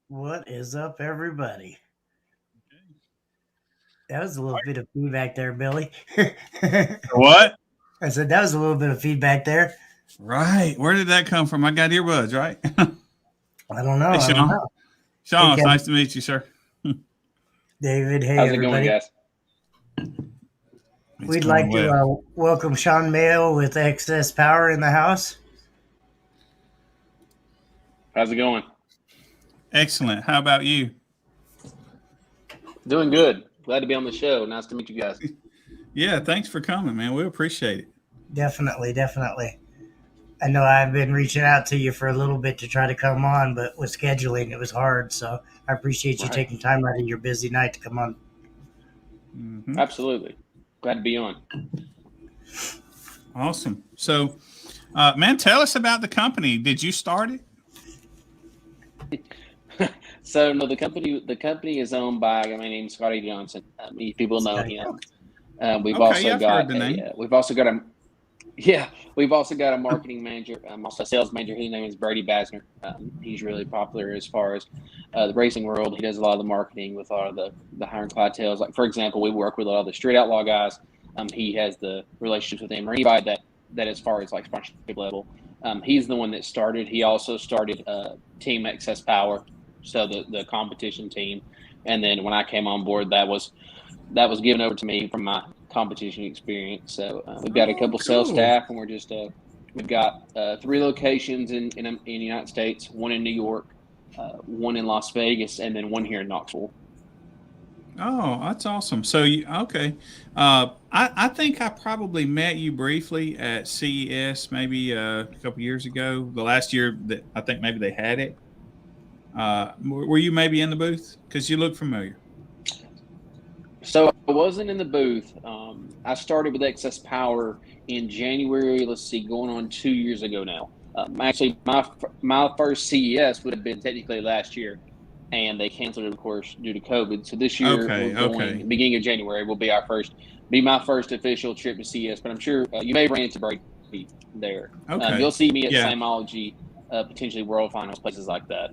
What is up, everybody? That was a little bit of feedback there, Billy. I What? said that was a little bit of feedback there. Right. Where did that come from? I got earbuds, right? I don't know. Hey, I don't Shawn. know. Hey, Shawn, it's Kevin, nice to meet you, sir. David. Hey, How's it going, everybody. guys? It's We'd going like to well. welcome Shawn Mayo with XSPower in the house. How's it going? Excellent. How about you? Doing good. Glad to be on the show. Nice to meet you guys. Yeah, thanks for coming, man. We appreciate it. Definitely, definitely. I know I've been reaching out to you for a little bit to try to come on, but with scheduling, it was hard. So I appreciate you Right. taking time out of your busy night to come on. Absolutely. Glad to be on. Awesome. So, man, tell us about the company. Did you start it? So no, the company is owned by a man named Scotty Johnson. People know Scotty. him. Okay. We've Okay. also Yeah, I've heard got the name. we've also got a marketing manager, also a sales manager. His name is Brady Basner. He's really popular as far as the racing world. He does a lot of the marketing with a lot of the higher clientele. Like for example, we work with a lot of the street outlaw guys. He has the relationships with them, or anybody that as far as like sponsorship level. He's the one that started. He also started Team XSPower, so the competition team. And then when I came on board, that was given over to me from my competition experience. So we've got a Oh, couple sales cool. staff, and we've got three locations in the United States, one in New York, one in Las Vegas, and then one here in Knoxville. Oh, that's awesome. So, okay. I think I probably met you briefly at CES maybe a couple years ago. The last year that I think maybe they had it. Were you maybe in the booth? Because you look familiar. So I wasn't in the booth. I started with Excess Power in January. Let's see, going on 2 years ago now. Actually, my first CES would have been technically last year, and they canceled it, of course, due to COVID. So this year we're Okay. going Okay. beginning of January will be my first official trip to CES. But I'm sure you may run into Brady there. Okay. You'll see me at Yeah. Simology, potentially World Finals, places like that.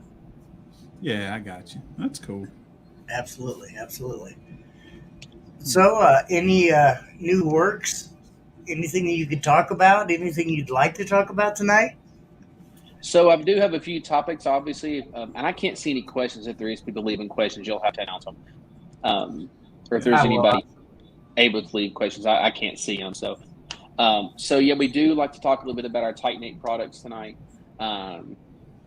Yeah, I got you. That's cool. Absolutely, absolutely. So, any new works? Anything that you could talk about? Anything you'd like to talk about tonight? So I do have a few topics, obviously, and I can't see any questions. If there is people leaving questions, you'll have to announce them. Or if Yeah. there's I will. anybody able to leave questions, I can't see them. So yeah, we do like to talk a little bit about our tight knit products tonight. Um,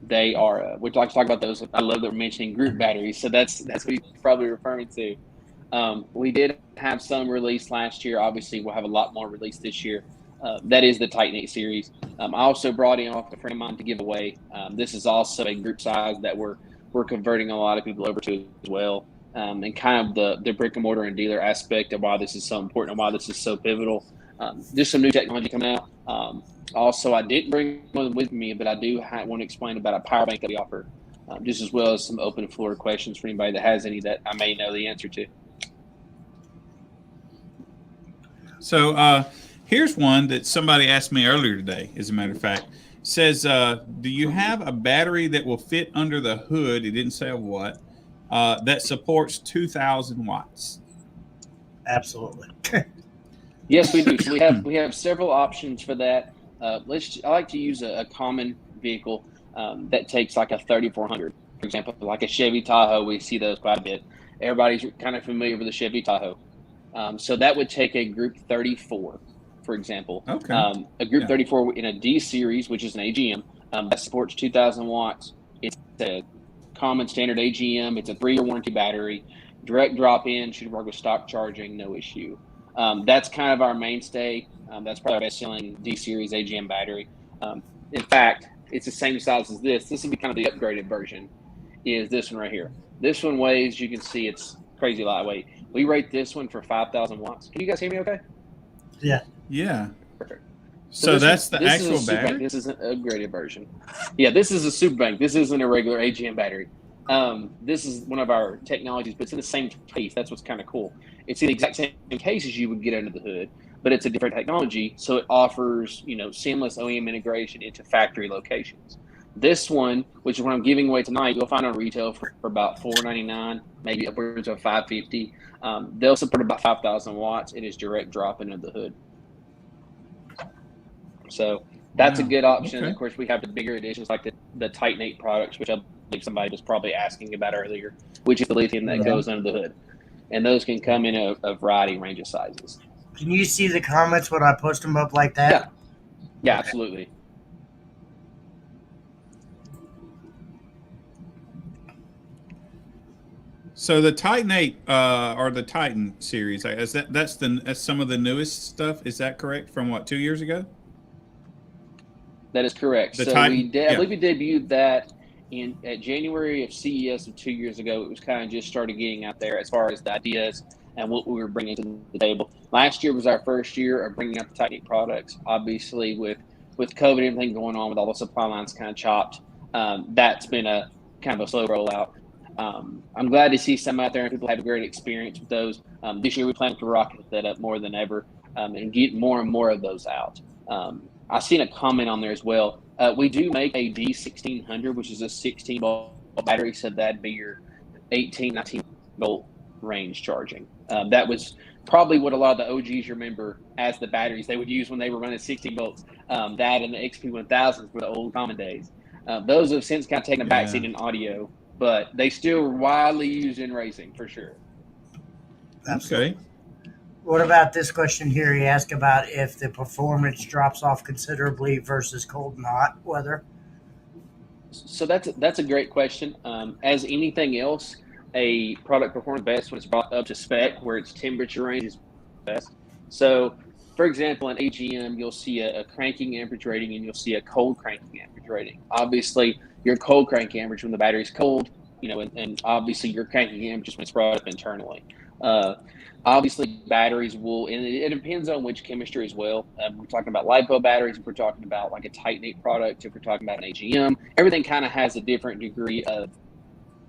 they are. We'd like to talk about those. I love that we're mentioning group batteries. So that's what you're probably referring to. We did have some released last year. Obviously, we'll have a lot more released this year. That is the Tight Knit series. I also brought in off a friend of mine to give away. This is also a group size that we're converting a lot of people over to as well. And kind of the brick and mortar and dealer aspect of why this is so important and why this is so pivotal. There's some new technology coming out. Also, I didn't bring one with me, but I do want to explain about a power bank that we offer, just as well as some open floor questions for anybody that has any that I may know the answer to. So here's one that somebody asked me earlier today, as a matter of fact. Says, do you have a battery that will fit under the hood? It didn't say of what, that supports 2,000 watts. Absolutely. Yes, we do. So we have several options for that. I like to use a common vehicle that takes like a 3400, for example, like a Chevy Tahoe. We see those quite a bit. Everybody's kind of familiar with the Chevy Tahoe. So that would take a Group 34, for example. Okay. A Group Yeah. 34 in a D series, which is an AGM, that supports 2,000 watts. It's a common standard AGM. It's a 3-year warranty battery. Direct drop in, should work with stock charging, no issue. That's kind of our mainstay. That's probably our best selling D series AGM battery. In fact, it's the same size as this. This would be kind of the upgraded version. Is this one right here? This one weighs, you can see, it's crazy lightweight. We rate this one for 5,000 watts. Can you guys hear me? Okay. Yeah. Yeah. Perfect. So So that's the this is a actual super bank. battery? This is an upgraded version. Yeah, this is a super bank. This isn't a regular AGM battery. This is one of our technologies, but it's in the same case. That's what's kind of cool. It's in the exact same case as you would get under the hood, but it's a different technology. So it offers, seamless OEM integration into factory locations. This one, which is what I'm giving away tonight, you'll find on retail for about $4.99, maybe upwards of $5.50. They'll support about 5,000 watts. It is direct drop into the hood. So that's a Wow. good option. Okay. Of course, we have the bigger editions like the Titanate products, which I believe somebody was probably asking about earlier, which is the lithium that goes under the hood. And those can come in a variety range of sizes. Can you see the comments when I post them up like that? Yeah, Okay. absolutely. So the Titanate or the Titan series, is that's some of the newest stuff? Is that correct? From what, 2 years ago? That is correct. The So Titan, I believe we debuted that at January of CES of 2 years ago. It was kind of just started getting out there as far as the ideas and what we were bringing to the table. Last year was our first year of bringing out the Titanate products. Obviously, with COVID and everything going on, with all the supply lines kind of chopped, that's been a kind of a slow rollout. I'm glad to see some out there and people have a great experience with those. This year we plan to rocket that up more than ever and get more and more of those out. I've seen a comment on there as well. We do make a D1600, which is a 16 volt battery, so that'd be your 18, 19 volt range charging. That was probably what a lot of the OGs remember as the batteries they would use when they were running 16 volts. That and the XP1000s were the old common days. Those have since kind of taken a backseat in audio, but they still are widely used in racing for sure. Absolutely. Okay. What about this question here? He asked about if the performance drops off considerably versus cold and hot weather. So that's a great question. As anything else, a product performs best when it's brought up to spec, where its temperature range is best. So, for example, in AGM, you'll see a cranking amperage rating and you'll see a cold cranking amperage rating. Obviously, your cold cranking amperage when the battery's cold, and obviously your cranking amperage when it's brought up internally. Obviously, batteries will, and it depends on which chemistry as well. We're talking about LiPo batteries, if we're talking about like a Titanate product, if we're talking about an AGM, everything kind of has a different degree of,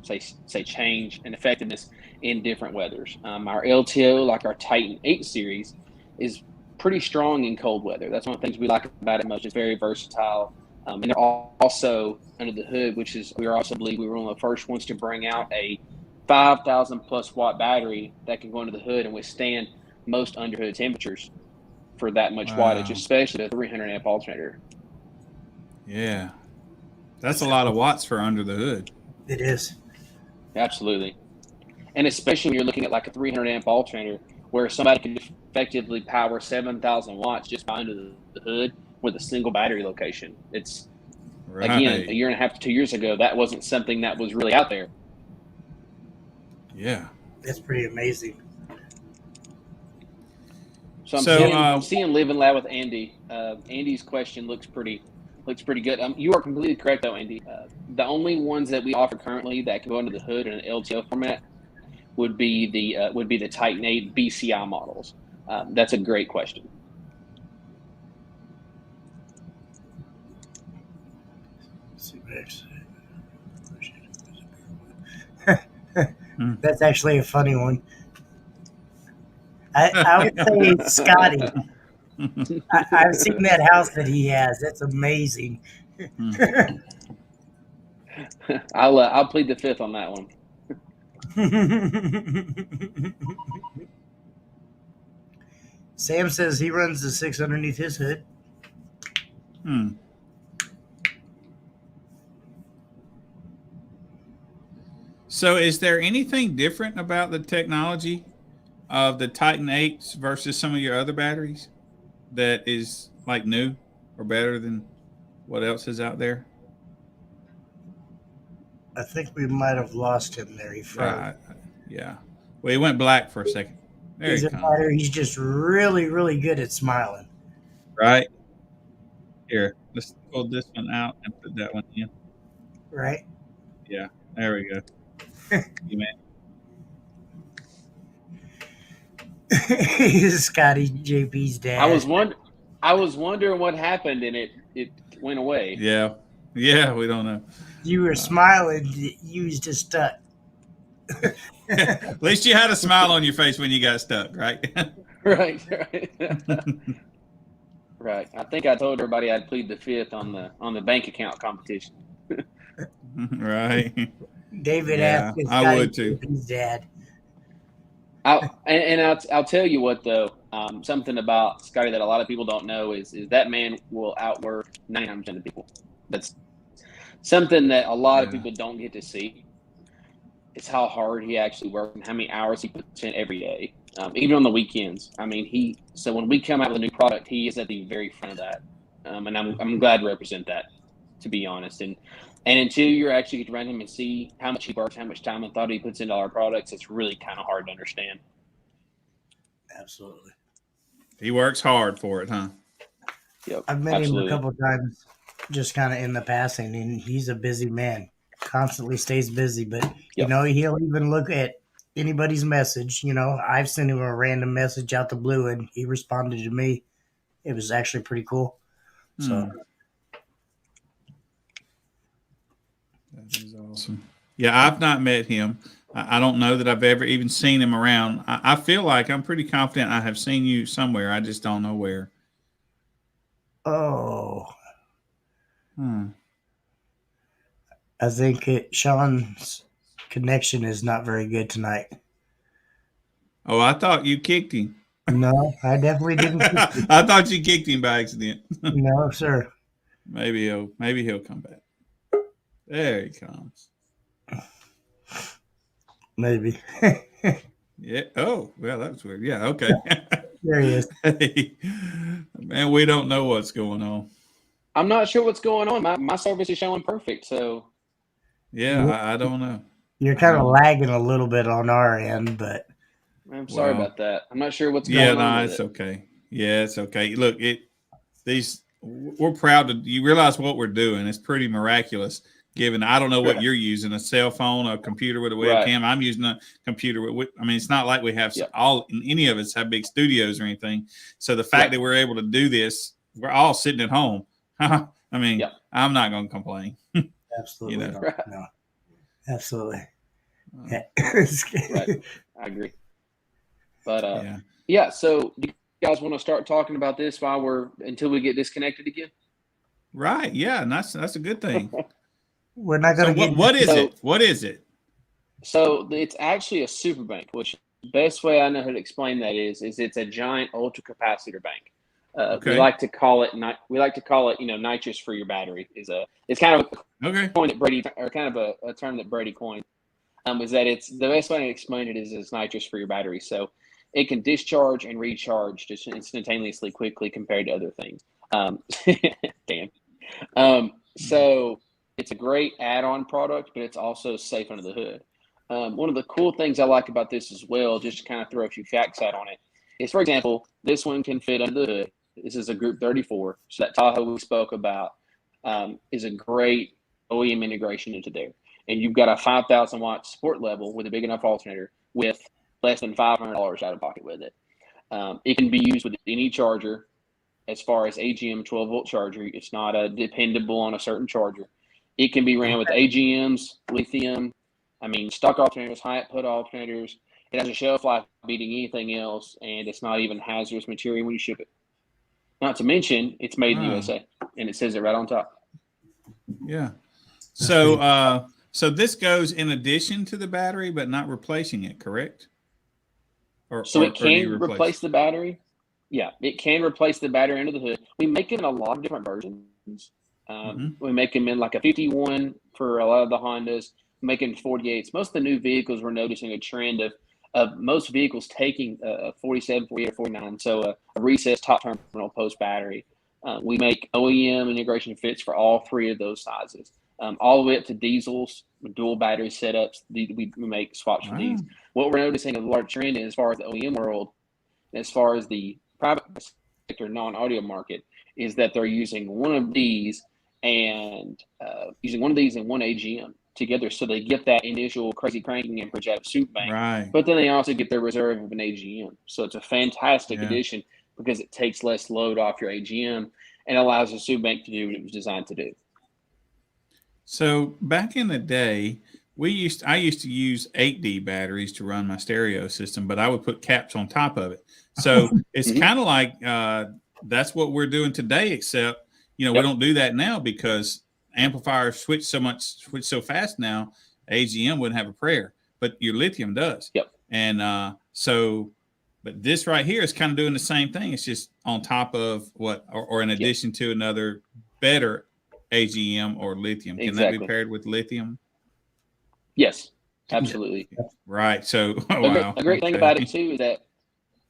say change and effectiveness in different weathers. Our LTO, like our Titan 8 series, is pretty strong in cold weather. That's one of the things we like about it most. It's very versatile. And they're also under the hood, which is, we also believe we were one of the first ones to bring out a 5,000 plus watt battery that can go under the hood and withstand most underhood temperatures for that much wattage, especially a 300 amp alternator. Yeah. That's a lot of watts for under the hood. It is. Absolutely. And especially when you're looking at like a 300 amp alternator where somebody can effectively power 7,000 watts just by under the hood with a single battery location. It's, again, a year and a half to 2 years ago, that wasn't something that was really out there. Yeah. That's pretty amazing. So I'm seeing Live and Lab with Andy. Andy's question looks pretty good. You are completely correct though, Andy. The only ones that we offer currently that can go under the hood in an LTO format would be the Titanate BCI models. That's a great question. That's actually a funny one. I would say Scotty. I've seen that house that he has. That's amazing. I'll plead the fifth on that one. Sam says he runs the 6 underneath his hood. So is there anything different about the technology of the Titan 8s versus some of your other batteries that is like new or better than what else is out there? I think we might have lost him there. He froze. Yeah. Well, he went black for a second. There he comes. He's just really, really good at smiling. Right. Here, let's pull this one out and put that one in. Right. Yeah. There we go. You man. Scotty JP's dad. I was wondering what happened, and it went away. Yeah, we don't know. You were smiling. You was just stuck. At least you had a smile on your face when you got stuck, right? Right. Right. I think I told everybody I'd plead the fifth on the bank account competition. Right. David Yeah, asked if I Scotty would too. his dad. I'll tell you what though, something about Scotty that a lot of people don't know is that man will outwork 99% of people. That's something that a lot of Yeah. people don't get to see. It's how hard he actually works and how many hours he puts in every day, even on the weekends. I mean, so when we come out with a new product, he is at the very front of that, and I'm glad to represent that, to be honest. And until you actually get around him and see how much he works, how much time and thought he puts into our products, it's really kind of hard to understand. Absolutely. He works hard for it, huh? Yep, I've met him a absolutely. couple of times, just kind of in the passing, and he's a busy man. Constantly stays busy, but Yep. he'll even look at anybody's message. I've sent him a random message out the blue, and he responded to me. It was actually pretty cool. So That is awesome. Yeah, I've not met him. I don't know that I've ever even seen him around. I feel like I'm pretty confident I have seen you somewhere. I just don't know where. Oh, Hmm. I think Shawn's connection is not very good tonight. Oh, I thought you kicked him. No, I definitely didn't kick you. I thought you kicked him by accident. No, sir. Maybe he'll come back. There he comes. Maybe. Yeah. Oh, well, that was weird. Yeah. Okay. There he is. Hey, man, we don't know what's going on. I'm not sure what's going on. My service is showing perfect, so Yeah, I don't know. You're kind of lagging a little bit on our end, but I'm sorry Well, about that. I'm not sure what's yeah, going on no, with it's it. okay. Yeah, it's okay. Look, we're proud to. You realize what we're doing? It's pretty miraculous. Given I don't know what Right. you're using, a cell phone, a computer with a Right. webcam. I'm using a computer with. I mean, it's not like we have Yep. any of us have big studios or anything. So the fact Right. that we're able to do this, we're all sitting at home. I mean, Yep. I'm not going to complain. absolutely not. Right. No, absolutely. Right. I agree. But Yeah. So do you guys want to start talking about this until we get disconnected again? Right. Yeah, and that's a good thing. We're not going to get. What is it? What is it? So it's actually a super bank, which the best way I know how to explain that is it's a giant ultra capacitor bank. Okay. We like to call it nitrous for your battery. It's kind of Okay. a coin that Brady, or kind of a term that Brady coined. Is that it's the best way to explain it is it's nitrous for your battery. So it can discharge and recharge just instantaneously quickly compared to other things. Damn. So it's a great add-on product, but it's also safe under the hood. One of the cool things I like about this as well, just to kind of throw a few facts out on it, is, for example, this one can fit under the hood. This is a Group 34. So that Tahoe we spoke about is a great OEM integration into there. And you've got a 5,000 watt support level with a big enough alternator with less than $500 out of pocket with it. It can be used with any charger. As far as AGM 12 volt charger, it's not dependable on a certain charger. It can be ran with AGMs, lithium, stock alternators, high output alternators. It has a shelf life beating anything else, and it's not even hazardous material when you ship it. Not to mention, it's made in the USA, and it says it right on top. Yeah. So, so this goes in addition to the battery, but not replacing it, correct? It can replace the battery. Yeah, it can replace the battery under the hood. We make it in a lot of different versions. We make them in like a 51 for a lot of the Hondas, making 48s. Most of the new vehicles, we're noticing a trend of most vehicles taking a 47, 48, or 49. So a recessed top terminal post battery. We make OEM integration fits for all three of those sizes, all the way up to diesels with dual battery setups. We make swaps for these. What we're noticing a large trend in as far as the OEM world, as far as the private sector non-audio market, is that they're using one of these and one AGM together, so they get that initial crazy cranking amperage out of soup bank, right? But then they also get their reserve of an AGM. So it's a fantastic addition because it takes less load off your AGM and allows the soup bank to do what it was designed to do. So back in the day, I used to use 8D batteries to run my stereo system, but I would put caps on top of it. So it's kind of like that's what we're doing today, except we don't do that now because amplifiers switch so fast now, AGM wouldn't have a prayer, but your lithium does. Yep. And but this right here is kind of doing the same thing. It's just on top of or in addition to another better AGM or lithium. Can that be paired with lithium? Yes, absolutely. Right. So, a great thing about it too is that,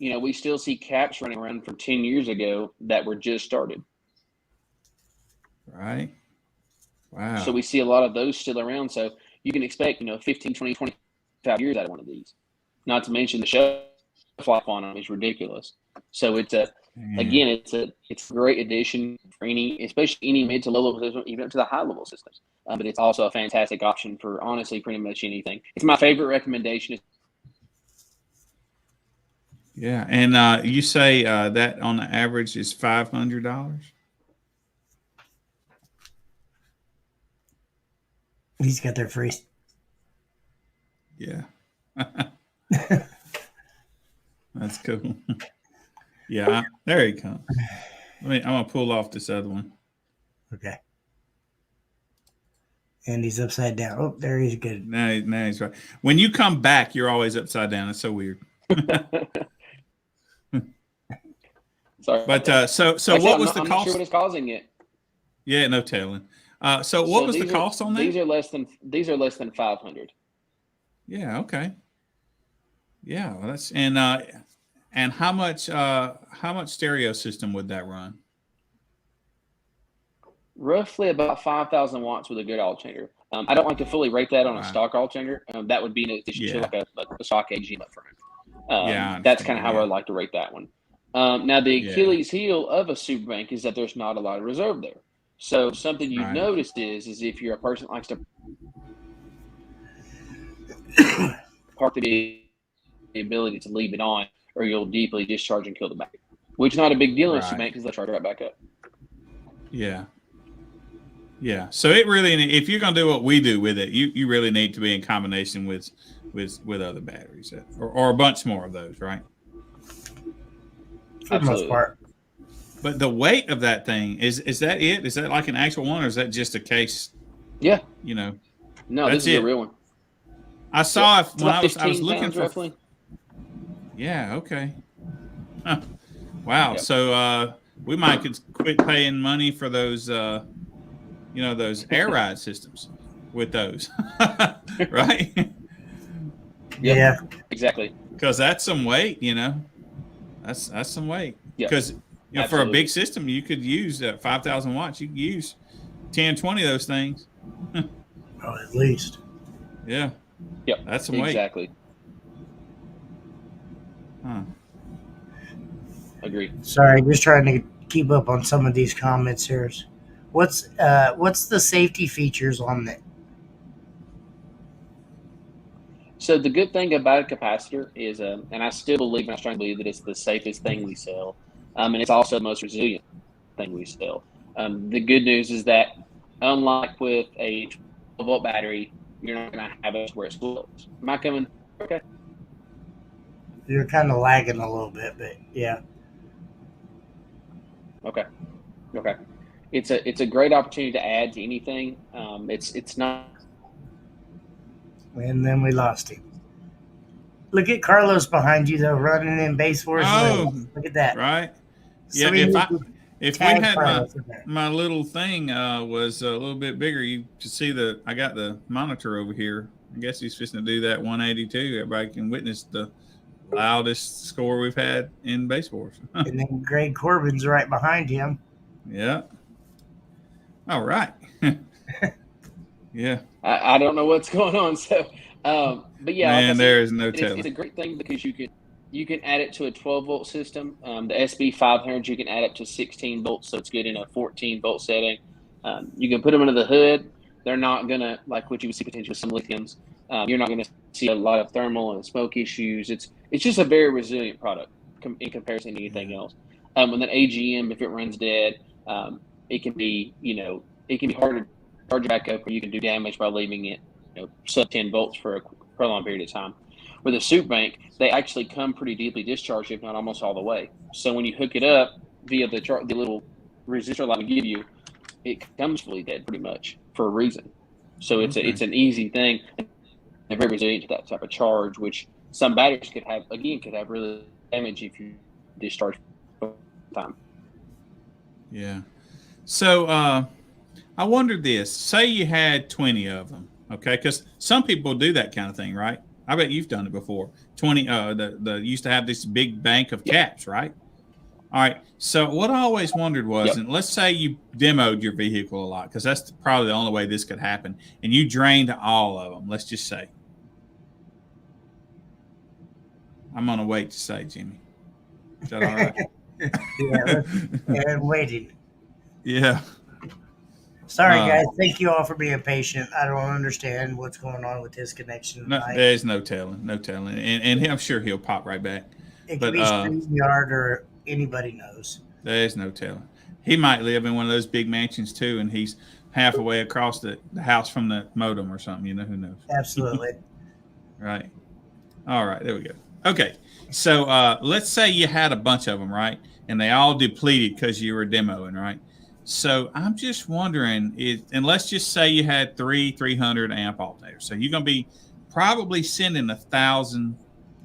we still see caps running around from 10 years ago that were just started. Right. Wow. So we see a lot of those still around. So you can expect, 15, 20, 25 years out of one of these. Not to mention the shelf life on them is ridiculous. So it's a great addition for especially any mid to low level system, even up to the high level systems. But it's also a fantastic option for honestly pretty much anything. It's my favorite recommendation. Yeah, and you say that on the average is $500. He's got their free. Yeah. That's cool. Yeah, there he comes. I'm gonna pull off this other one. Okay. And he's upside down. Oh, there he's good. Now he's right. When you come back, you're always upside down. It's so weird. Sorry. But so what was the cost? I'm not sure what is causing it. Yeah, no telling. So what was the cost on that? These are less than 500. Yeah. Okay. Yeah, well, that's and how much stereo system would that run? Roughly about 5,000 watts with a good alternator. I don't like to fully rate that on a stock alternator. That would be in addition to like a stock AGM up front. That's kind of how I like to rate that one. Now the Achilles heel of a super bank is that there's not a lot of reserve there. So something you've noticed is if you're a person that likes to park the ability to leave it on, or you'll deeply discharge and kill the battery, which is not a big deal in a super bank because they'll charge right back up. Yeah. Yeah. So it really, if you're going to do what we do with it, you really need to be in combination with other batteries or a bunch more of those, right? For the most part. But the weight of that thing, is that it? Is that like an actual one, or is that just a case? Yeah. No, this is a real one. I saw it when I was looking for. Roughly. Yeah. Okay. Huh. Wow. Yep. So we might could quit paying money for those, those air ride systems with those, right? Yeah. Exactly. Because that's some weight, That's some weight. Because for a big system, you could use 5,000 watts. You could use 10, 20 of those things. Oh, at least. Yeah. Yep. That's some weight. Exactly. Huh. Agree. Sorry, just trying to keep up on some of these comments here. What's the safety features on it? So the good thing about a capacitor is, and I still believe, and I strongly believe that it's the safest thing we sell, and it's also the most resilient thing we sell. The good news is that, unlike with a 12-volt battery, you're not going to have it where it explodes. Am I coming? Okay. You're kind of lagging a little bit, but yeah. Okay. It's a great opportunity to add to anything. It's not. And then we lost him. Look at Carlos behind you, though, running in base force. Oh, look at that. Right. So yeah. If we had my little thing was a little bit bigger, you should see I got the monitor over here. I guess he's fixing to do that 182. Everybody can witness the loudest score we've had in base force. And then Greg Corbin's right behind him. Yeah. All right. Yeah. I don't know what's going on. So, but yeah, man, there is no telling. It's a great thing because you can add it to a 12-volt system. The SB500 you can add up to 16 volts, so it's good in a 14-volt setting. You can put them under the hood. They're not gonna, like what you would see potentially with some lithiums. You're not gonna see a lot of thermal and smoke issues. It's just a very resilient product in comparison to anything else. With an AGM, if it runs dead, it can be hard to charge it back up, or you can do damage by leaving it sub 10 volts for a prolonged period of time. With a super bank, they actually come pretty deeply discharged, if not almost all the way. So when you hook it up via the little resistor line we give you, it comes fully dead pretty much for a reason. So it's Okay. it's an easy thing. They're very resilient to that type of charge, which some batteries could have really damage if you discharge time. Yeah. So I wondered this. Say you had 20 of them, okay? Because some people do that kind of thing, right? I bet you've done it before. 20. The used to have this big bank of caps, right? All right. So what I always wondered was, Yep. and let's say you demoed your vehicle a lot, because that's probably the only way this could happen, and you drained all of them. Let's just say. I'm gonna wait to say, Jimmy. Is that all right? And waiting. Yeah. Sorry, guys. Thank you all for being patient. I don't understand what's going on with this connection No, tonight. there's no telling, and I'm sure he'll pop right back. It But could be StreamYard or anybody knows. there's no telling. He might live in one of those big mansions too, and he's half away across the house from the modem or something. You know, who knows? Absolutely. Right. All right. There we go. Okay. So let's say you had a bunch of them, right? And they all depleted because you were demoing, right? So I'm just wondering, and let's just say you had 300 amp alternators. So you're going to be probably sending 1,000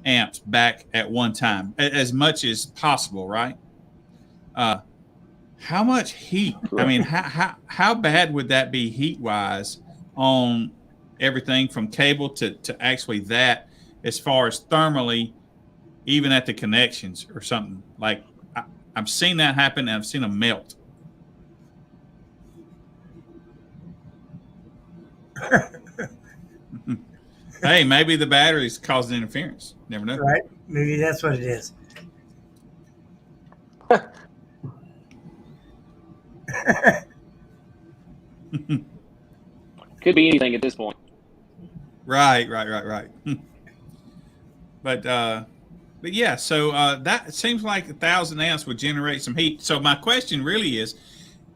amps back at one time, as much as possible, right? How much heat? I mean, how bad would that be heat wise on everything from cable to actually that, as far as thermally, even at the connections or something? Like I've seen that happen, and I've seen them melt. Hey, maybe the battery's causing interference. Never know. Right? Maybe that's what it is. Could be anything at this point. Right. But yeah, so that seems like 1,000 amps would generate some heat. So my question really is,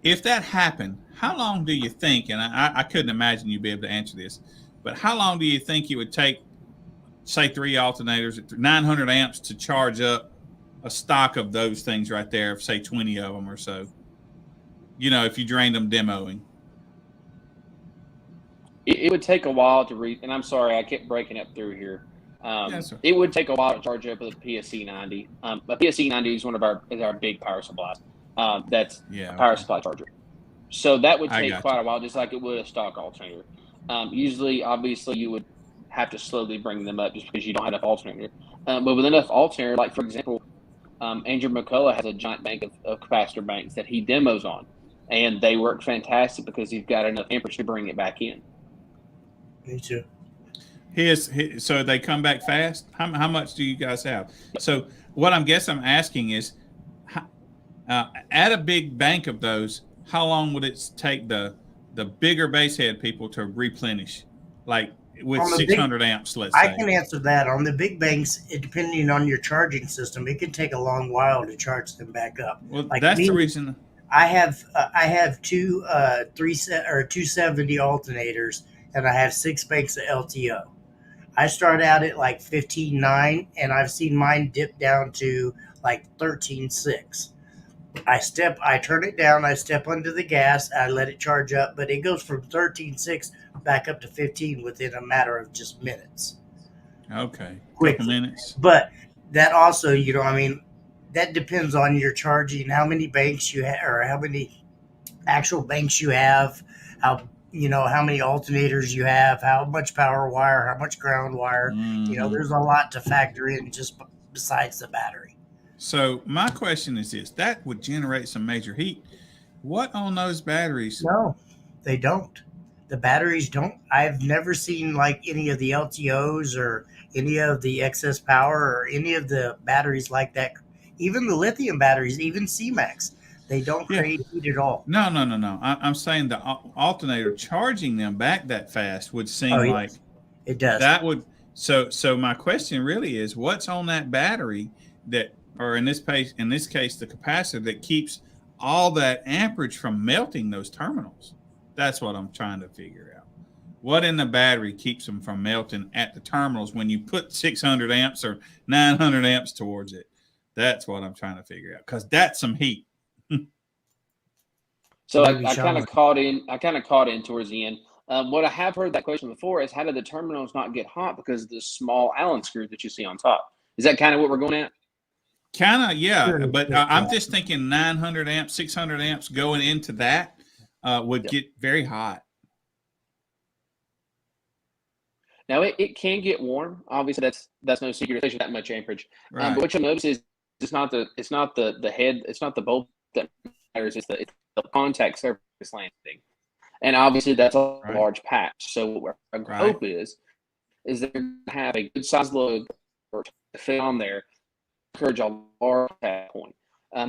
if that happened, how long do you think, and I couldn't imagine you'd be able to answer this, but how long do you think it would take, say 3 alternators at 900 amps to charge up a stock of those things right there, of say 20 of them or so? You know, if you drained them demoing. It would take a while to read, and I'm sorry, I kept breaking up through here. It would take a while to charge up with a PSC 90. A PSC 90 is one of our big power supplies. That's a power supply charger. So that would take quite a while, just like it would a stock alternator. Usually, obviously, you would have to slowly bring them up just because you don't have enough alternator. But with enough alternator, like for example, Andrew McCullough has a giant bank of capacitor banks that he demos on, and they work fantastic because he's got enough amperage to bring it back in. Me too. So they come back fast. How much do you guys have? So what I'm asking is, at a big bank of those, how long would it take the bigger base head people to replenish, like with 600 amps? Let's say. I can answer that. On the big banks, depending on your charging system, it can take a long while to charge them back up. Well, like that's the reason. I have two 270 alternators, and I have 6 banks of LTO. I start out at like 15.9, and I've seen mine dip down to like 13.6. I turn it down, I step under the gas, I let it charge up, but it goes from 13.6 back up to 15 within a matter of just minutes. Okay. Quick minutes. But that also, that depends on your charging, how many banks you have, or how many actual banks you have, how many alternators you have, how much power wire, how much ground wire. Mm-hmm. There's a lot to factor in just besides the battery. So my question is this: that would generate some major heat. What on those batteries? No, they don't. The batteries don't. I've never seen like any of the LTOs or any of the XSPower or any of the batteries like that. Even the lithium batteries, even C-Max, they don't create heat at all. No. I'm saying the alternator charging them back that fast would seem like it does. That would. So my question really is, what's on that battery that, or in this case, the capacitor that keeps all that amperage from melting those terminals? That's what I'm trying to figure out. What in the battery keeps them from melting at the terminals when you put 600 amps or 900 amps towards it? That's what I'm trying to figure out, because that's some heat. So Maybe I kind Shawn. of caught in. I kind of caught in towards the end. What I have heard that question before is, how do the terminals not get hot because of the small Allen screw that you see on top? Is that kind of what we're going at? Kind of, yeah. But I'm Yeah. just thinking 900 amps, 600 amps going into that would Yep. get very hot. Now it can get warm. Obviously, that's no secret, especially that much amperage. Right. But what you'll notice is it's not the head, it's not the bolt that matters. It's the contact surface landing, and obviously that's a Right. large patch. So what our Right. hope is they're going to have a good size load or to fit on there, encourage a large tap point.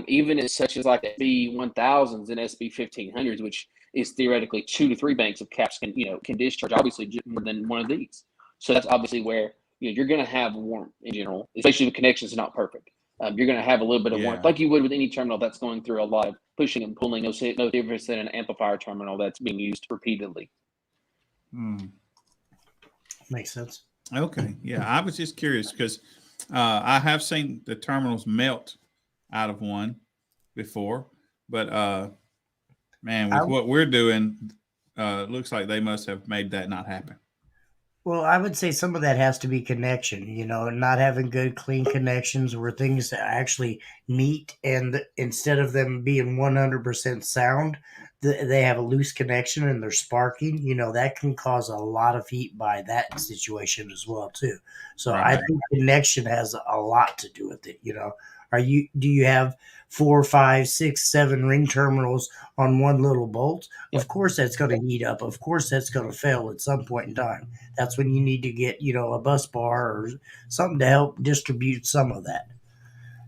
Even as such as like SB1000s and SB1500s, which is theoretically 2 to 3 banks of caps can discharge obviously more than one of these. So that's obviously where you're going to have warmth in general, especially if the connections are not perfect. You're going to have a little bit of warmth, like you would with any terminal that's going through a lot of pushing and pulling. No difference than an amplifier terminal that's being used repeatedly. Makes sense. Okay. Yeah, I was just curious because I have seen the terminals melt out of one before, but man, with what we're doing, looks like they must have made that not happen. Well, I would say some of that has to be connection, not having good, clean connections where things actually meet, and instead of them being 100% sound, they have a loose connection and they're sparking. That can cause a lot of heat by that situation as well, too. So I Right. think connection has a lot to do with it. Do you have 4, 5, 6, 7 ring terminals on one little bolt? Of course that's going to heat up. Of course that's going to fail at some point in time. That's when you need to get, a bus bar or something to help distribute some of that.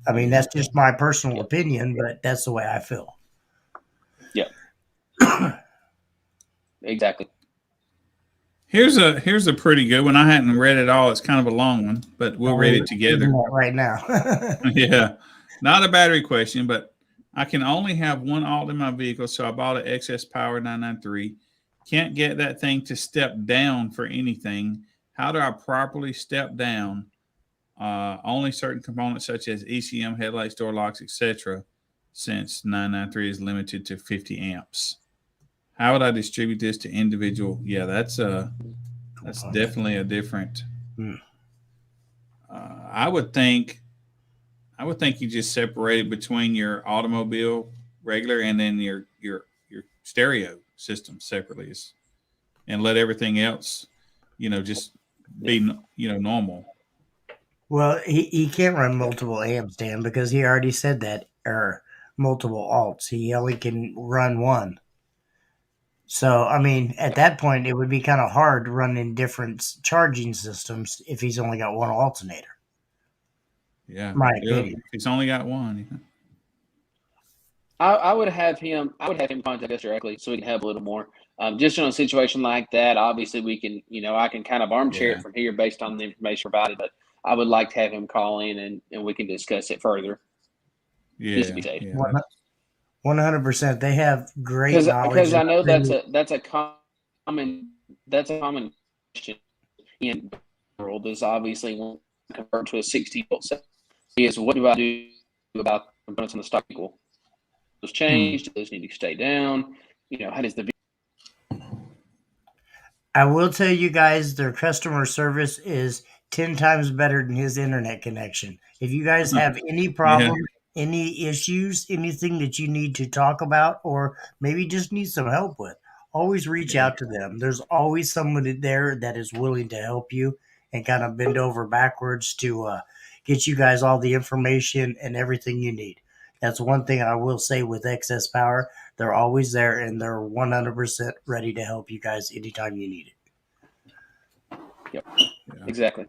I mean, that's just my personal opinion, but that's the way I feel. Yeah. Exactly. Here's a pretty good one. I hadn't read it all. It's kind of a long one, but we'll read it together right now. Yeah. Not a battery question, but I can only have one alt in my vehicle, so I bought an XSPower 993. Can't get that thing to step down for anything. How do I properly step down? Only certain components such as ECM, headlights, door locks, etc. Since 993 is limited to 50 amps. How would I distribute this to individual? Yeah, that's definitely a different. I would think you just separate it between your automobile regular and then your stereo system separately, and let everything else, just be normal. Well, he can't run multiple amps, Dan, because he already said that, or multiple alts. He only can run one. So, I mean, at that point, it would be kind of hard running different charging systems if he's only got one alternator. Yeah, My opinion. If he's only got one. I would have him contact us directly so we can have a little more. Just in a situation like that, obviously we can, I can kind of armchair it from here based on the information provided, but I would like to have him call in and we can discuss it further. Yeah. Just to be safe. 100%. They have great knowledge. Because I know that's a common question in the world is obviously when convert to a 60-volt set is what do I do about components on the stock equal? Those changed, do those need to stay down? How does the I will tell you guys, their customer service is 10 times better than his internet connection. If you guys have any problem, any issues, anything that you need to talk about, or maybe just need some help with, always reach out to them. There's always somebody there that is willing to help you and kind of bend over backwards to get you guys all the information and everything you need. That's one thing I will say with XSPower. They're always there and they're 100% ready to help you guys anytime you need it. Yep. Exactly.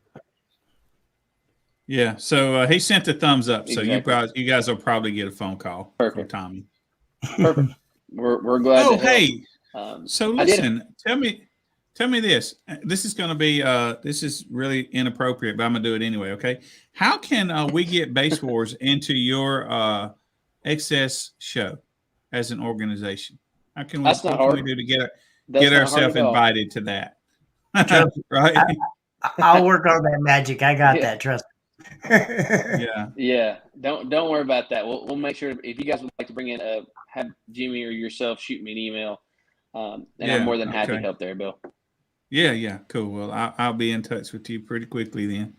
Yeah. So he sent the thumbs up. So Exactly. you guys will probably get a phone call from Tommy. Perfect. We're glad. Oh, to help. hey. So listen, tell me this. This is going to be this is really inappropriate, but I'm going to do it anyway. Okay. How can we get Base Wars into your XS show as an organization? How can we? That's not hard. What can we do to get ourselves invited to that? Trust Right. I'll work on that magic. I got that. Trust Yeah. Yeah, don't worry about that. We'll make sure if you guys would like to bring in have Jimmy or yourself shoot me an email, and I'm Yeah. more than happy to Okay. help there, Bill. Yeah. Yeah. Cool. Well, I'll be in touch with you pretty quickly then.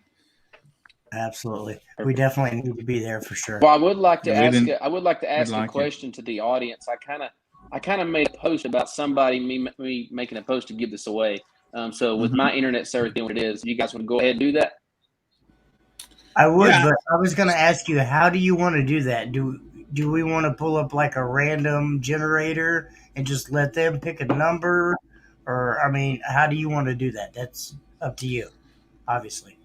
Absolutely. We Perfect. definitely need to be there for sure. Well, I would like to Yeah, we ask. didn't. I would like to We'd ask a like it. question to the audience. I kind of made a post about somebody me making a post to give this away. So with Hmm. my internet service being what it is, you guys want to go ahead and do that? I would, Yeah. but I was going to ask you, how do you want to do that? Do we want to pull up like a random generator and just let them pick a number, or I mean, how do you want to do that? That's up to you, obviously.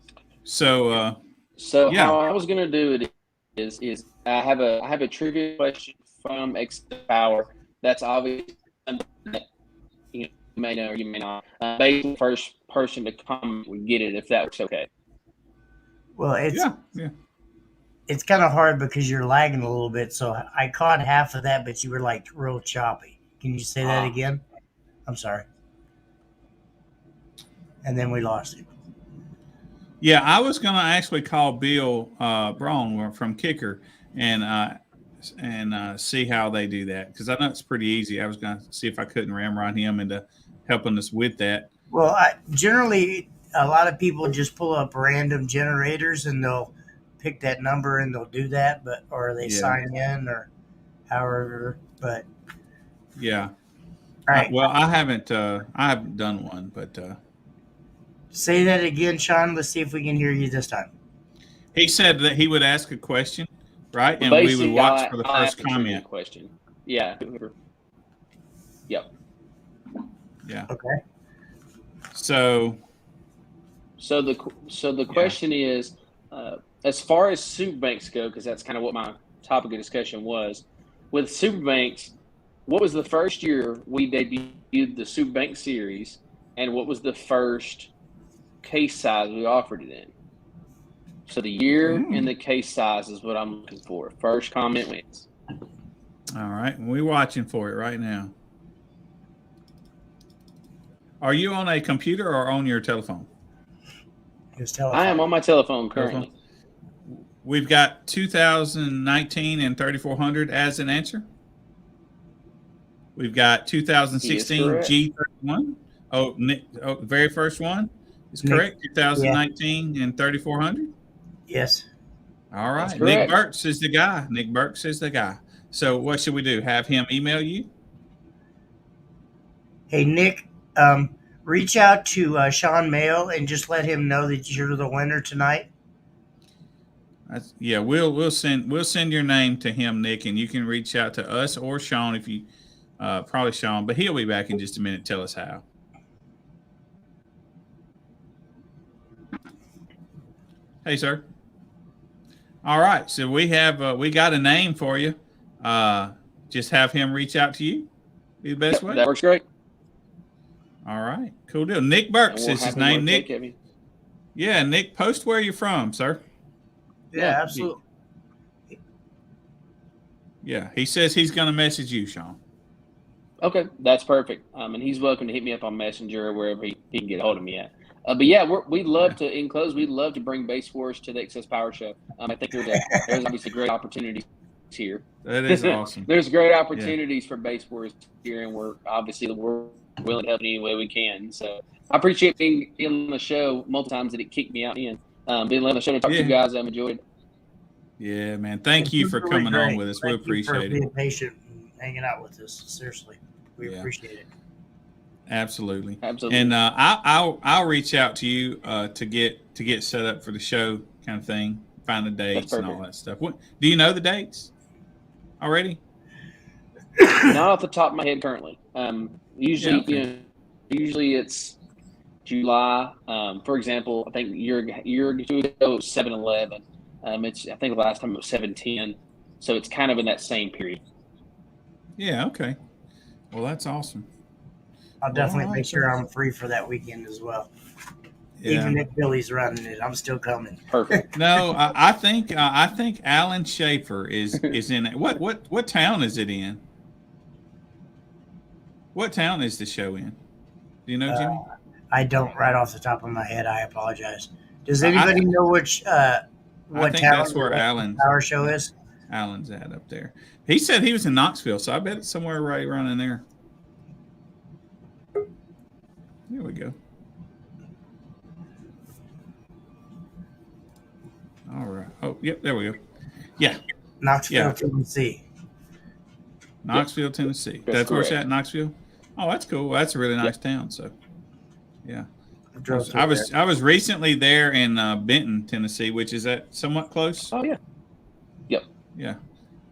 So, So yeah. how I was going to do it is I have a trivia question from XSPower. That's obviously something that you may know or you may not. Basically, first person to comment would get it if that works okay. Well, it's Yeah. Yeah. it's kind of hard because you're lagging a little bit. So I caught half of that, but you were like real choppy. Can you say that Ah, again? I'm sorry. And then we lost you. Yeah. I was gonna actually call Bill Braun from Kicker and see how they do that because I know it's pretty easy. I was gonna see if I couldn't ramrod him into helping us with that. Well, generally, a lot of people just pull up random generators and they'll pick that number and they'll do that, but or they Yeah. sign in or however. But Yeah. all right, Well, I haven't done one, but say that again, Sean. Let's see if we can hear you this time. he said that he would ask a question, right, well, and we would basically, watch for the I'll first ask a trivia comment. question. Yeah. Yep. Yeah. Okay. So So the yeah. question is, as far as super banks go, because that's kind of what my topic of discussion was. With super banks, what was the first year we debuted the super bank series, and what was the first case size we offered it in? So the year and Mm. the case size is what I'm looking for. First comment wins. All right, we're watching for it right now. Are you on a computer or on your telephone? His I am telephone. on my telephone Telephone. currently. We've got 2019 and 3400 as an answer. We've got He is 2016 correct. G31. Oh, very first one is Nick. correct. Yeah. 2019 and 3400. Yes. All That's right. Nick correct. Burks is the guy. Nick Burks is the guy. So what should we do? Have him email you? Hey, Nick. Um, reach out to Shawn Mayo and just let him know that you're the winner tonight. Yeah, we'll send your name to him, Nick, and you can reach out to us or Shawn if you probably Shawn, but he'll be back in just a minute. Tell us how. Hey, sir. All right, so we got a name for you. Just have him reach out to you. Be the best Yep, way. that works great. All right, cool deal. Nick And Burks we'll is his have him name. take Nick. care of you. Yeah, Nick. Post where you're from, sir. Yeah, Yeah. absolutely. Yeah, he says he's going to message you, Shawn. Okay, that's perfect. And he's welcome to hit me up on Messenger or wherever he can get a hold of me at. But yeah, we'd love Yeah, to, in close, we'd love to bring Base Wars to the Access Power Show. I think there's obviously great opportunities here. that is awesome. There's great Yeah, opportunities for Base Wars here, and we're willing to help in any way we can. So I appreciate being on the show multiple times that it kicked me out in. Being on the show to talk to you yeah, guys, I've enjoyed it. yeah, man. Thank This you was for really coming on great. with us. We Thank you for appreciate it. being patient and hanging out with us. Seriously, we Yeah. appreciate it. Absolutely. Absolutely. And I'll reach out to you to get set up for the show kind of thing, find the That's dates and all perfect. that stuff. What do you know the dates already? Not off the top of my head currently. Yeah. Usually, Okay. usually it's July. For example, I think year or two ago it was 7/11. I think the last time it was 7/10. So it's kind of in that same period. Yeah. Okay. Well, that's awesome. I'll Well, all definitely right, make sir. sure I'm free for that weekend as well. Yeah. Even if Billy's running it, I'm still coming. Perfect. No, I think Alan Schaefer is in it. What town is it in? What town is the show in? Do you know, Uh, Jimmy? I don't right off the top of my head. I apologize. Does I anybody know which? I what think town that's where the power show is? Allen's at up there. He said he was in Knoxville, so I bet it's somewhere right around in there. There we go. All right. Oh, yep. There we go. Yeah. Knoxville, Tennessee. Knoxville, Tennessee. That's where it's at, Knoxville. Oh, that's cool. That's a really nice town. So, yeah. I was recently there in Benton, Tennessee, which is that somewhat close. Oh yeah. Yep. Yeah.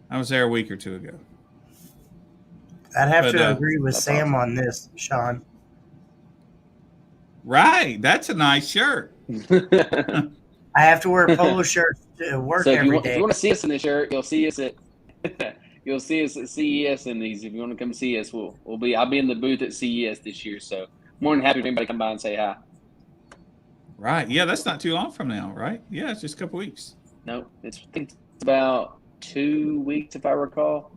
I was there a week or two ago. I'd have to agree with Sam on this, Shawn. Right. That's a nice shirt. I have to wear polo shirts to work every day. If you want to see us in this shirt, you'll see us at CES in these. If you want to come see us, I'll be in the booth at CES this year. So more than happy if anybody come by and say hi. Right. Yeah, that's not too long from now, right? Yeah, it's just a couple weeks. No, I think it's about 2 weeks if I recall.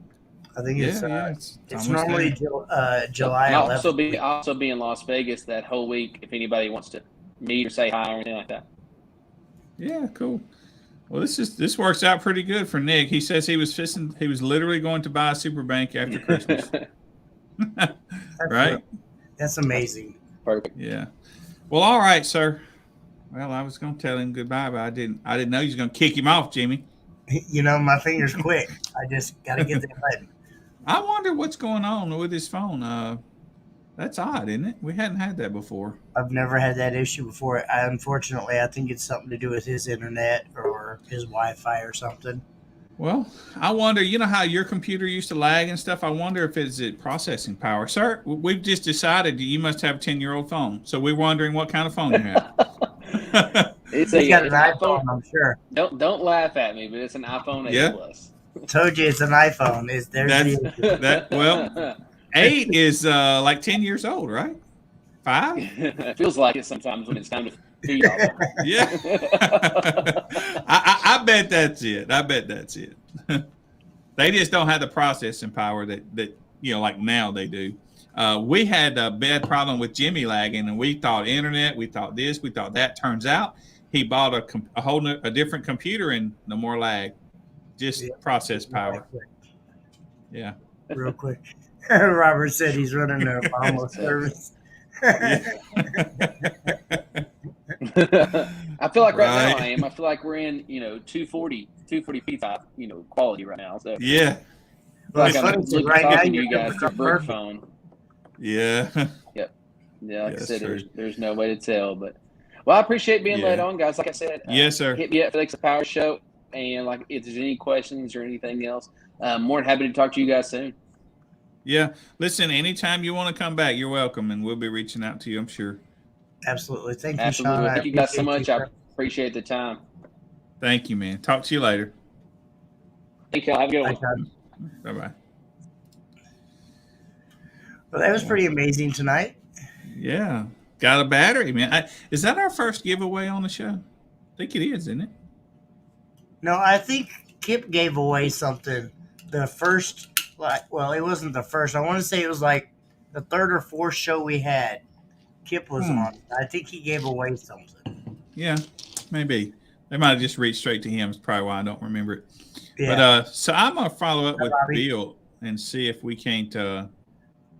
I think it's normally July 11th. I'll also be in Las Vegas that whole week if anybody wants to meet or say hi or anything like that. Yeah, cool. Well, this works out pretty good for Nick. He says he was literally going to buy a super bank after Christmas. Right? That's amazing. Perfect. Yeah. Well, all right, sir. Well, I was going to tell him goodbye, but I didn't know you was going to kick him off, Jimmy. You know, my finger's quick. I just got to get that button. I wonder what's going on with his phone. That's odd, isn't it? We hadn't had that before. I've never had that issue before. Unfortunately, I think it's something to do with his internet or his Wi-Fi or something. Well, I wonder, you know how your computer used to lag and stuff? I wonder if it's processing power. Sir, we've just decided you must have a 10-year-old phone. So we're wondering what kind of phone you have. It's got an iPhone, I'm sure. Don't laugh at me, but it's an iPhone 8 Plus. Told you it's an iPhone. Well, 8 is like 10 years old, right? 5? It feels like it sometimes when it's time to feed off. Yeah. I bet that's it. They just don't have the processing power that like now they do. We had a bad problem with Jimmy lagging, and we thought internet, we thought this, we thought that. Turns out he bought a different computer and no more lag, just process power. Yeah. Real quick. Robert said he's running an Obama service. I feel like right now I am. I feel like we're in 240p quality right now. So yeah. Well, like I'm right now you guys through brick phone. Yeah. Yep. Yeah, like I said, there's no way to tell, but I appreciate being let on, guys. Like I said, yes, sir. Hit me up for the XSPower show, and like if there's any questions or anything else, more than happy to talk to you guys soon. Yeah. Listen, anytime you want to come back, you're welcome, and we'll be reaching out to you, I'm sure. Absolutely. Thank you, Shawn. Thank you guys so much. I appreciate the time. Thank you, man. Talk to you later. Thank you. Have a good one. Bye-bye. Well, that was pretty amazing tonight. Yeah. Got a battery, man. Is that our first giveaway on the show? I think it is, isn't it? No, I think Kip gave away something. The first, it wasn't the first. I want to say it was like the third or fourth show we had. Kip was on. I think he gave away something. Yeah, maybe. They might have just reached straight to him. That's probably why I don't remember it. Yeah. But so I'm going to follow up with Bill and see if we can't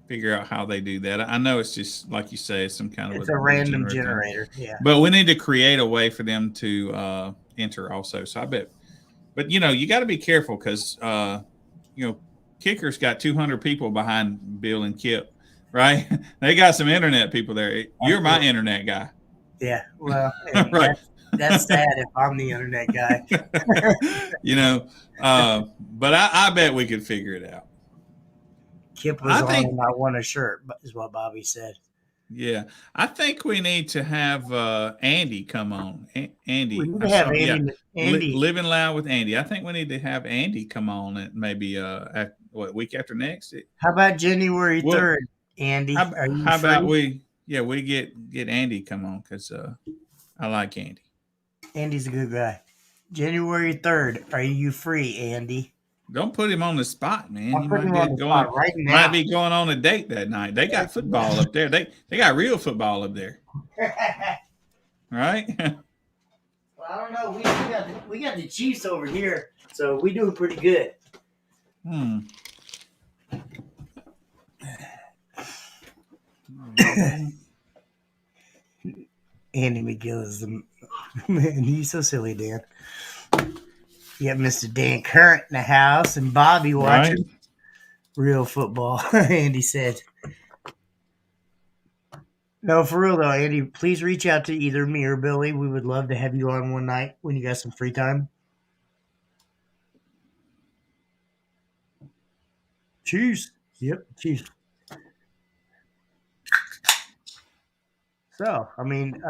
figure out how they do that. I know it's just, like you say, it's some kind of a random generator. Yeah. But we need to create a way for them to enter also. So I bet. But, you got to be careful because, Kicker's got 200 people behind Bill and Kip, right? They got some internet people there. You're my internet guy. Yeah. Well, right. That's sad if I'm the internet guy. But I bet we could figure it out. Kip was on and I won a shirt, is what Bobby said. Yeah. I think we need to have Andy come on. Andy. We need to have Andy. Living Loud with Andy. I think we need to have Andy come on at maybe week after next? How about January 3rd, Andy? How about we get Andy come on because I like Andy. Andy's a good guy. January 3rd, are you free, Andy? Don't put him on the spot, man. I'm putting him on the spot right now. Might be going on a date that night. They got football up there. They got real football up there. Right? I don't know. We got the Chiefs over here, so we doing pretty good. Andy McGill is the man. He's so silly, Dan. You got Mr. Dan Current in the house and Bobby watching real football. Andy said. No, for real though, Andy, please reach out to either me or Billy. We would love to have you on one night when you got some free time. Cheers. Yep, cheers. So, I mean,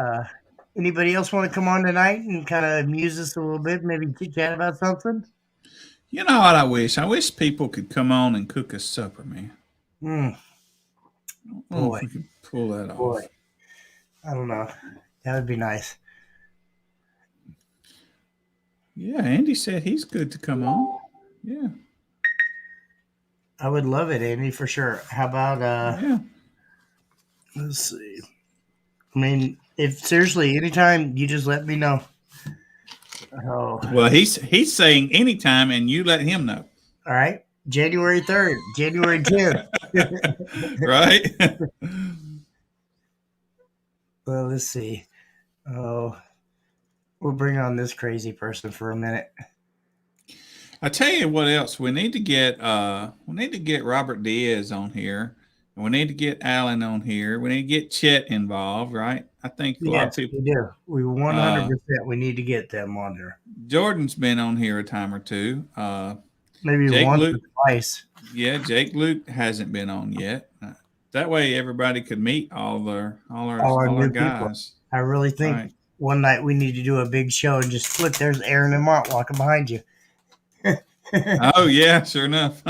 anybody else want to come on tonight and kind of amuse us a little bit, maybe chit chat about something? You know what I wish? I wish people could come on and cook us supper, man. Boy, if we could pull that off. Boy, I don't know. That would be nice. Yeah, Andy said he's good to come on. Yeah. I would love it, Andy, for sure. How about yeah. Let's see. I mean, if seriously, anytime you just let me know. Oh. Well, he's saying anytime, and you let him know. All right. January 3rd, January 10th. Right? Well, let's see. Oh, we'll bring on this crazy person for a minute. I tell you what else. We need to get Robert Diaz on here. And we need to get Alan on here. We need to get Chet involved, right? I think a lot of people do. We 100% we need to get them on there. Jordan's been on here a time or two. Maybe Jake once Luke, or twice. Yeah, Jake Luke hasn't been on yet. That way everybody could meet all our guys. People. I really think one night we need to do a big show and just look, there's Aaron and Mont walking behind you. Oh yeah, sure enough.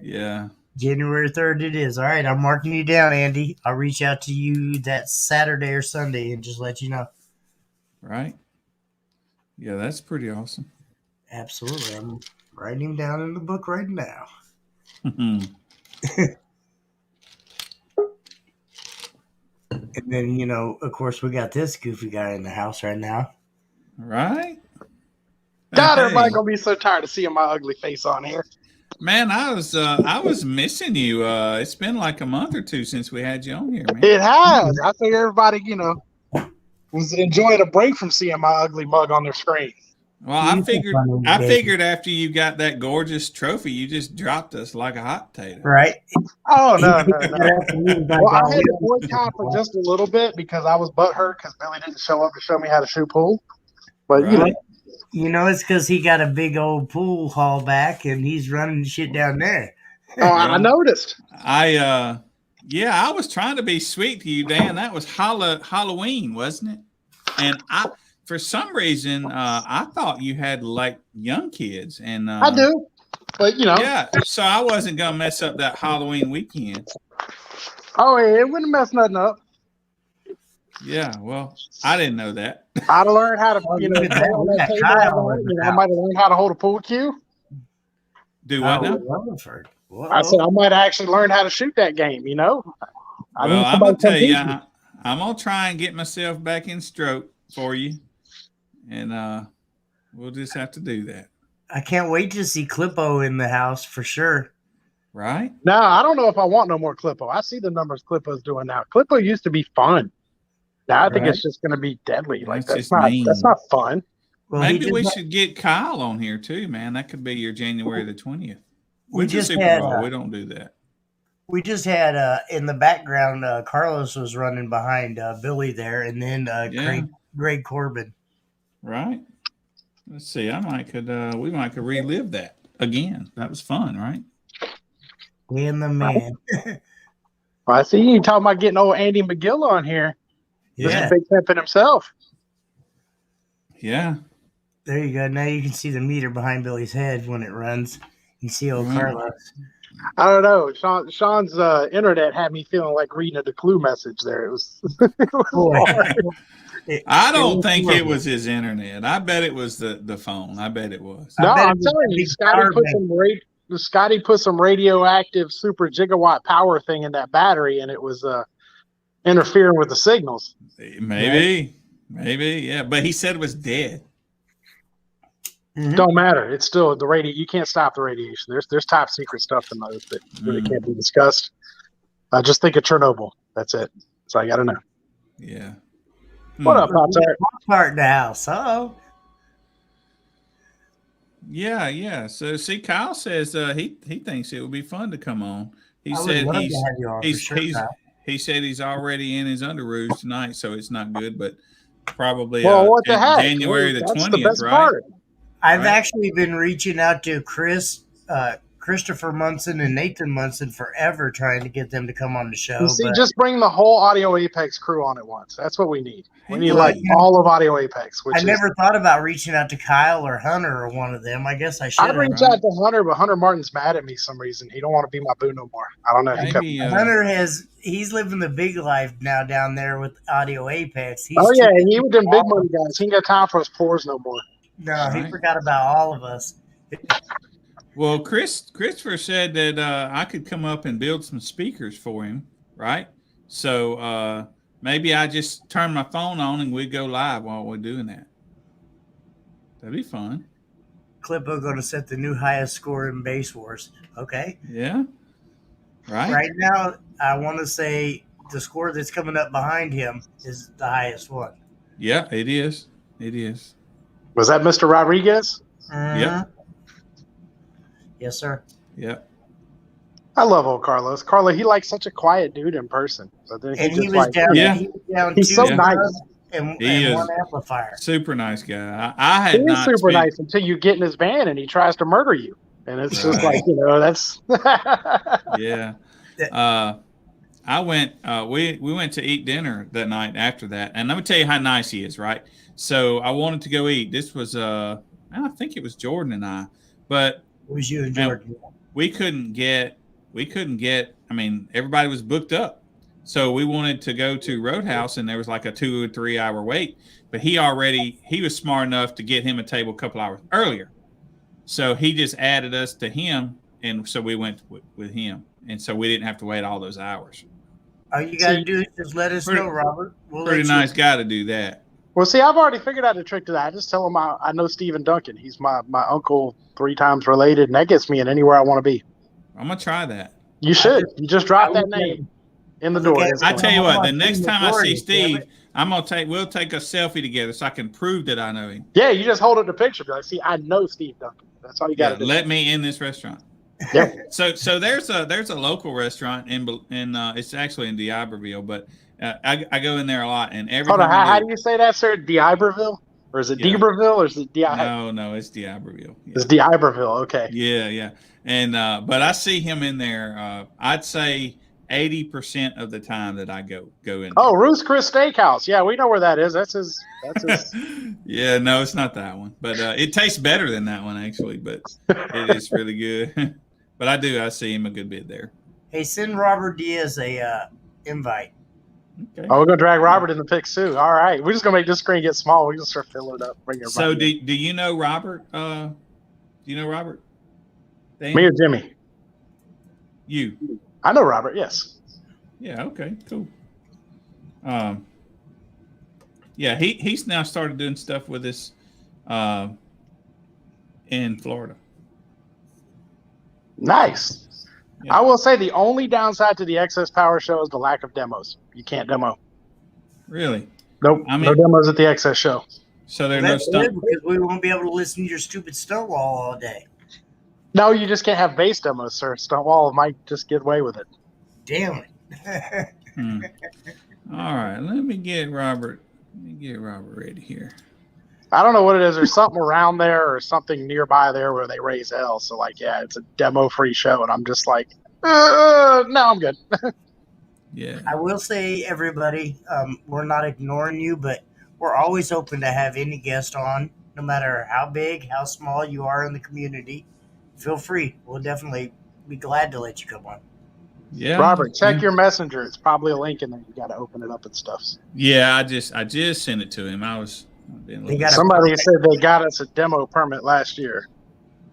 Yeah. January 3rd it is. All right, I'm marking you down, Andy. I'll reach out to you that Saturday or Sunday and just let you know. Right. Yeah, that's pretty awesome. Absolutely. I'm writing him down in the book right now. And then, of course, we got this goofy guy in the house right now. Right. God, everybody gonna be so tired of seeing my ugly face on here. Man, I was missing you. It's been like a month or two since we had you on here, man. It has. I think everybody, was enjoying a break from seeing my ugly mug on their screen. Well, I figured after you got that gorgeous trophy, you just dropped us like a hot potato. Right. Oh, no. Well, I had to boycott for just a little bit because I was butthurt because Billy didn't show up to show me how to shoot pool. But, it's because he got a big old pool hall back and he's running shit down there. Oh, I noticed. I was trying to be sweet to you, Dan. That was Halloween, wasn't it? And for some reason, I thought you had like young kids, and I do, but yeah. So I wasn't gonna mess up that Halloween weekend. Oh, it wouldn't mess nothing up. Yeah, well, I didn't know that. I'd have learned how to, I might have learned how to hold a pool cue. Do what now? I said I might actually learn how to shoot that game. Well, I'm gonna tell you, I'm gonna try and get myself back in stroke for you, and we'll just have to do that. I can't wait to see Clippo in the house for sure. Right? No, I don't know if I want no more Clippo. I see the numbers Clippo's doing now. Clippo used to be fun. Now I think it's just going to be deadly. Like that's not fun. Well, maybe we should get Kyle on here too, man. That could be your January the 20th. We just had. We don't do that. We just had in the background. Carlos was running behind Billy there, and then Greg Corbin. Right. Let's see. We might could relive that again. That was fun, right? And the man. Well, I see you talking about getting old Andy McGill on here. Yeah. This is Big Pimpin' himself. Yeah. There you go. Now you can see the meter behind Billy's head when it runs. You see old Carlos. I don't know. Shawn's internet had me feeling like reading a clue message there. It was hard. I don't think it was his internet. I bet it was the phone. I bet it was. No, I'm telling you, Scotty put some radioactive super gigawatt power thing in that battery, and it was interfering with the signals. Maybe. Maybe, yeah. But he said it was dead. Mm-hmm. Don't matter. It's still the radiation. You can't stop the radiation. There's top secret stuff in those that really can't be discussed. Just think of Chernobyl. That's it. So I got to know. Yeah. What up, Pop-Tart? Part in the house. Oh. Yeah, yeah. So see, Kyle says he thinks it would be fun to come on. He said he said he's already in his underoos tonight, so it's not good, but probably what the heck? January the 20th, right? Part. I've actually been reaching out to Christopher Munson and Nathan Munson forever, trying to get them to come on the show. Just bring the whole Audio Apex crew on at once. That's what we need. We need all of Audio Apex. I never thought about reaching out to Kyle or Hunter or one of them. I guess I should. I'd reach out to Hunter, but Hunter Martin's mad at me some reason. He don't want to be my boo no more. I don't know. Hunter he's living the big life now down there with Audio Apex. He was them big money guys. He ain't got time for us poors no more. No, he forgot about all of us. Well, Christopher said that I could come up and build some speakers for him, right? So maybe I just turn my phone on and we go live while we're doing that. That'd be fun. Clippo going to set the new highest score in Base Wars. Okay. Yeah. Right. Right now, I want to say the score that's coming up behind him is the highest one. Yeah, it is. It is. Was that Mr. Rodriguez? Yep. Yes, sir. Yep. I love old Carlos. He likes such a quiet dude in person. But then he was down. He's so nice. And one amplifier. Super nice guy. I had he not is super nice until you get in his van and he tries to murder you. And it's just like, that's. Yeah. I went. We went to eat dinner that night after that, and let me tell you how nice he is. Right. So I wanted to go eat. This was I think it was Jordan and I, but it was you and Jordan. We couldn't get. I mean, everybody was booked up, so we wanted to go to Roadhouse, and there was like a 2 or 3 hour wait. But he was smart enough to get him a table a couple hours earlier, so he just added us to him, and so we went with him, and so we didn't have to wait all those hours. All you got to do is just let us know, Robert. Pretty nice guy to do that. Well, see, I've already figured out the trick to that. I just tell him I know Stephen Duncan. He's my uncle 3 times related, and that gets me in anywhere I want to be. I'm going to try that. You should. You just drop that name in the door. I tell you what, the next time I see Steve, we'll take a selfie together so I can prove that I know him. Yeah, you just hold up the picture. Be like, see, I know Steve Duncan. That's all you got to do. Let me in this restaurant. Yep. So there's a local restaurant in it's actually in D'Iberville, but I go in there a lot, and every. Hold on, how do you say that, sir? D'Iberville, or is it D'Iberville, or is it No, it's D'Iberville. Yeah. It's D'Iberville. Okay. Yeah. And but I see him in there. I'd say 80% of the time that I go in. Oh, Ruth's Chris Steakhouse. Yeah, we know where that is. That's his. Yeah, no, it's not that one, but it tastes better than that one actually. But it is really good. But I see him a good bit there. Hey, send Robert Diaz a invite. Okay. Oh, we're gonna drag Robert in the pick too. All right, we're just gonna make this screen get small. We can start filling it up. So, do you know Robert? Do you know Robert? Me or Jimmy? You. I know Robert. Yes. Yeah. Okay. Cool. Yeah, he's now started doing stuff with us, in Florida. Nice. Yeah. I will say the only downside to the XSPower show is the lack of demos. You can't demo. Really? Nope. No demos at the XS show. So there's no stunt. Because we won't be able to listen to your stupid stunt wall all day. No, you just can't have bass demos, sir. Stunt wall might just get away with it. Damn it. All right, let me get Robert ready here. I don't know what it is. There's something around there or something nearby there where they raise hell. So, it's a demo-free show, and I'm just like, no, I'm good. Yeah. I will say, everybody, we're not ignoring you, but we're always open to have any guest on, no matter how big, how small you are in the community. Feel free. We'll definitely be glad to let you come on. Yeah. Robert, check your messenger. It's probably a link in there. You got to open it up and stuff. Yeah, I just sent it to him. Somebody said they got us a demo permit last year.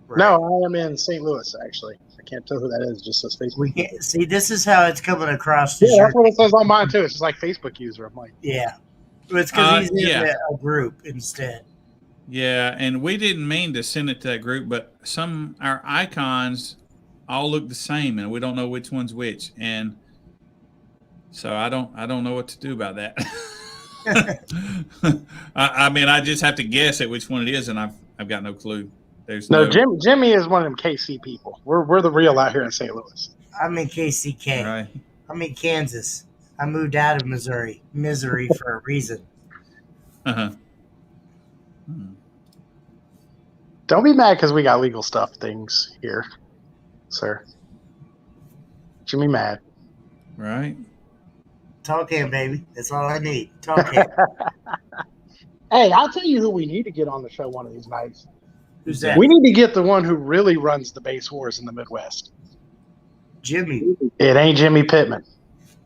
Right. No, I am in St. Louis, actually. I can't tell who that is. It just says Facebook. See, this is how it's coming across. Yeah, that's what it says on mine, too. It's just like Facebook user. I'm like, yeah. It's because he's in Yeah. a group instead. Yeah, and we didn't mean to send it to that group, but our icons all look the same, and we don't know which one's which, and so I don't know what to do about that. I mean, I just have to guess at which one it is, and I've got no clue. There's No, no Jimmy is one of them KC people. We're the real out here in St. Louis. I'm in KCK. right. I'm in Kansas. I moved out of Missouri for a reason. Uh-huh. Hmm. Don't be mad because we got legal stuff things here, sir. Jimmy mad. Right. Talk him, baby. That's all I need. Talk him. Hey, I'll tell you who we need to get on the show one of these nights. Who's that? We need to get the one who really runs the base wars in the Midwest. Jimmy. It ain't Jimmy Pittman.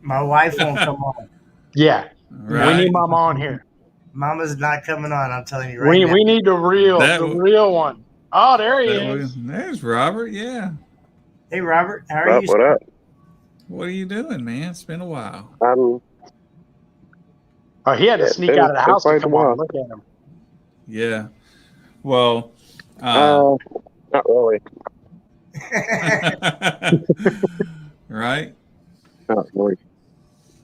My wife won't come on. Yeah, Right. we need Mama on here. Mama's not coming on. I'm telling you right now. We need the real one. Oh, there he is. There's Robert. Yeah. Hey, Robert. How are you? What up? What are you doing, man? It's been a while. Oh, he had to sneak out of the house to come on. Look at him. Yeah. Well. Not really. Right. Not really.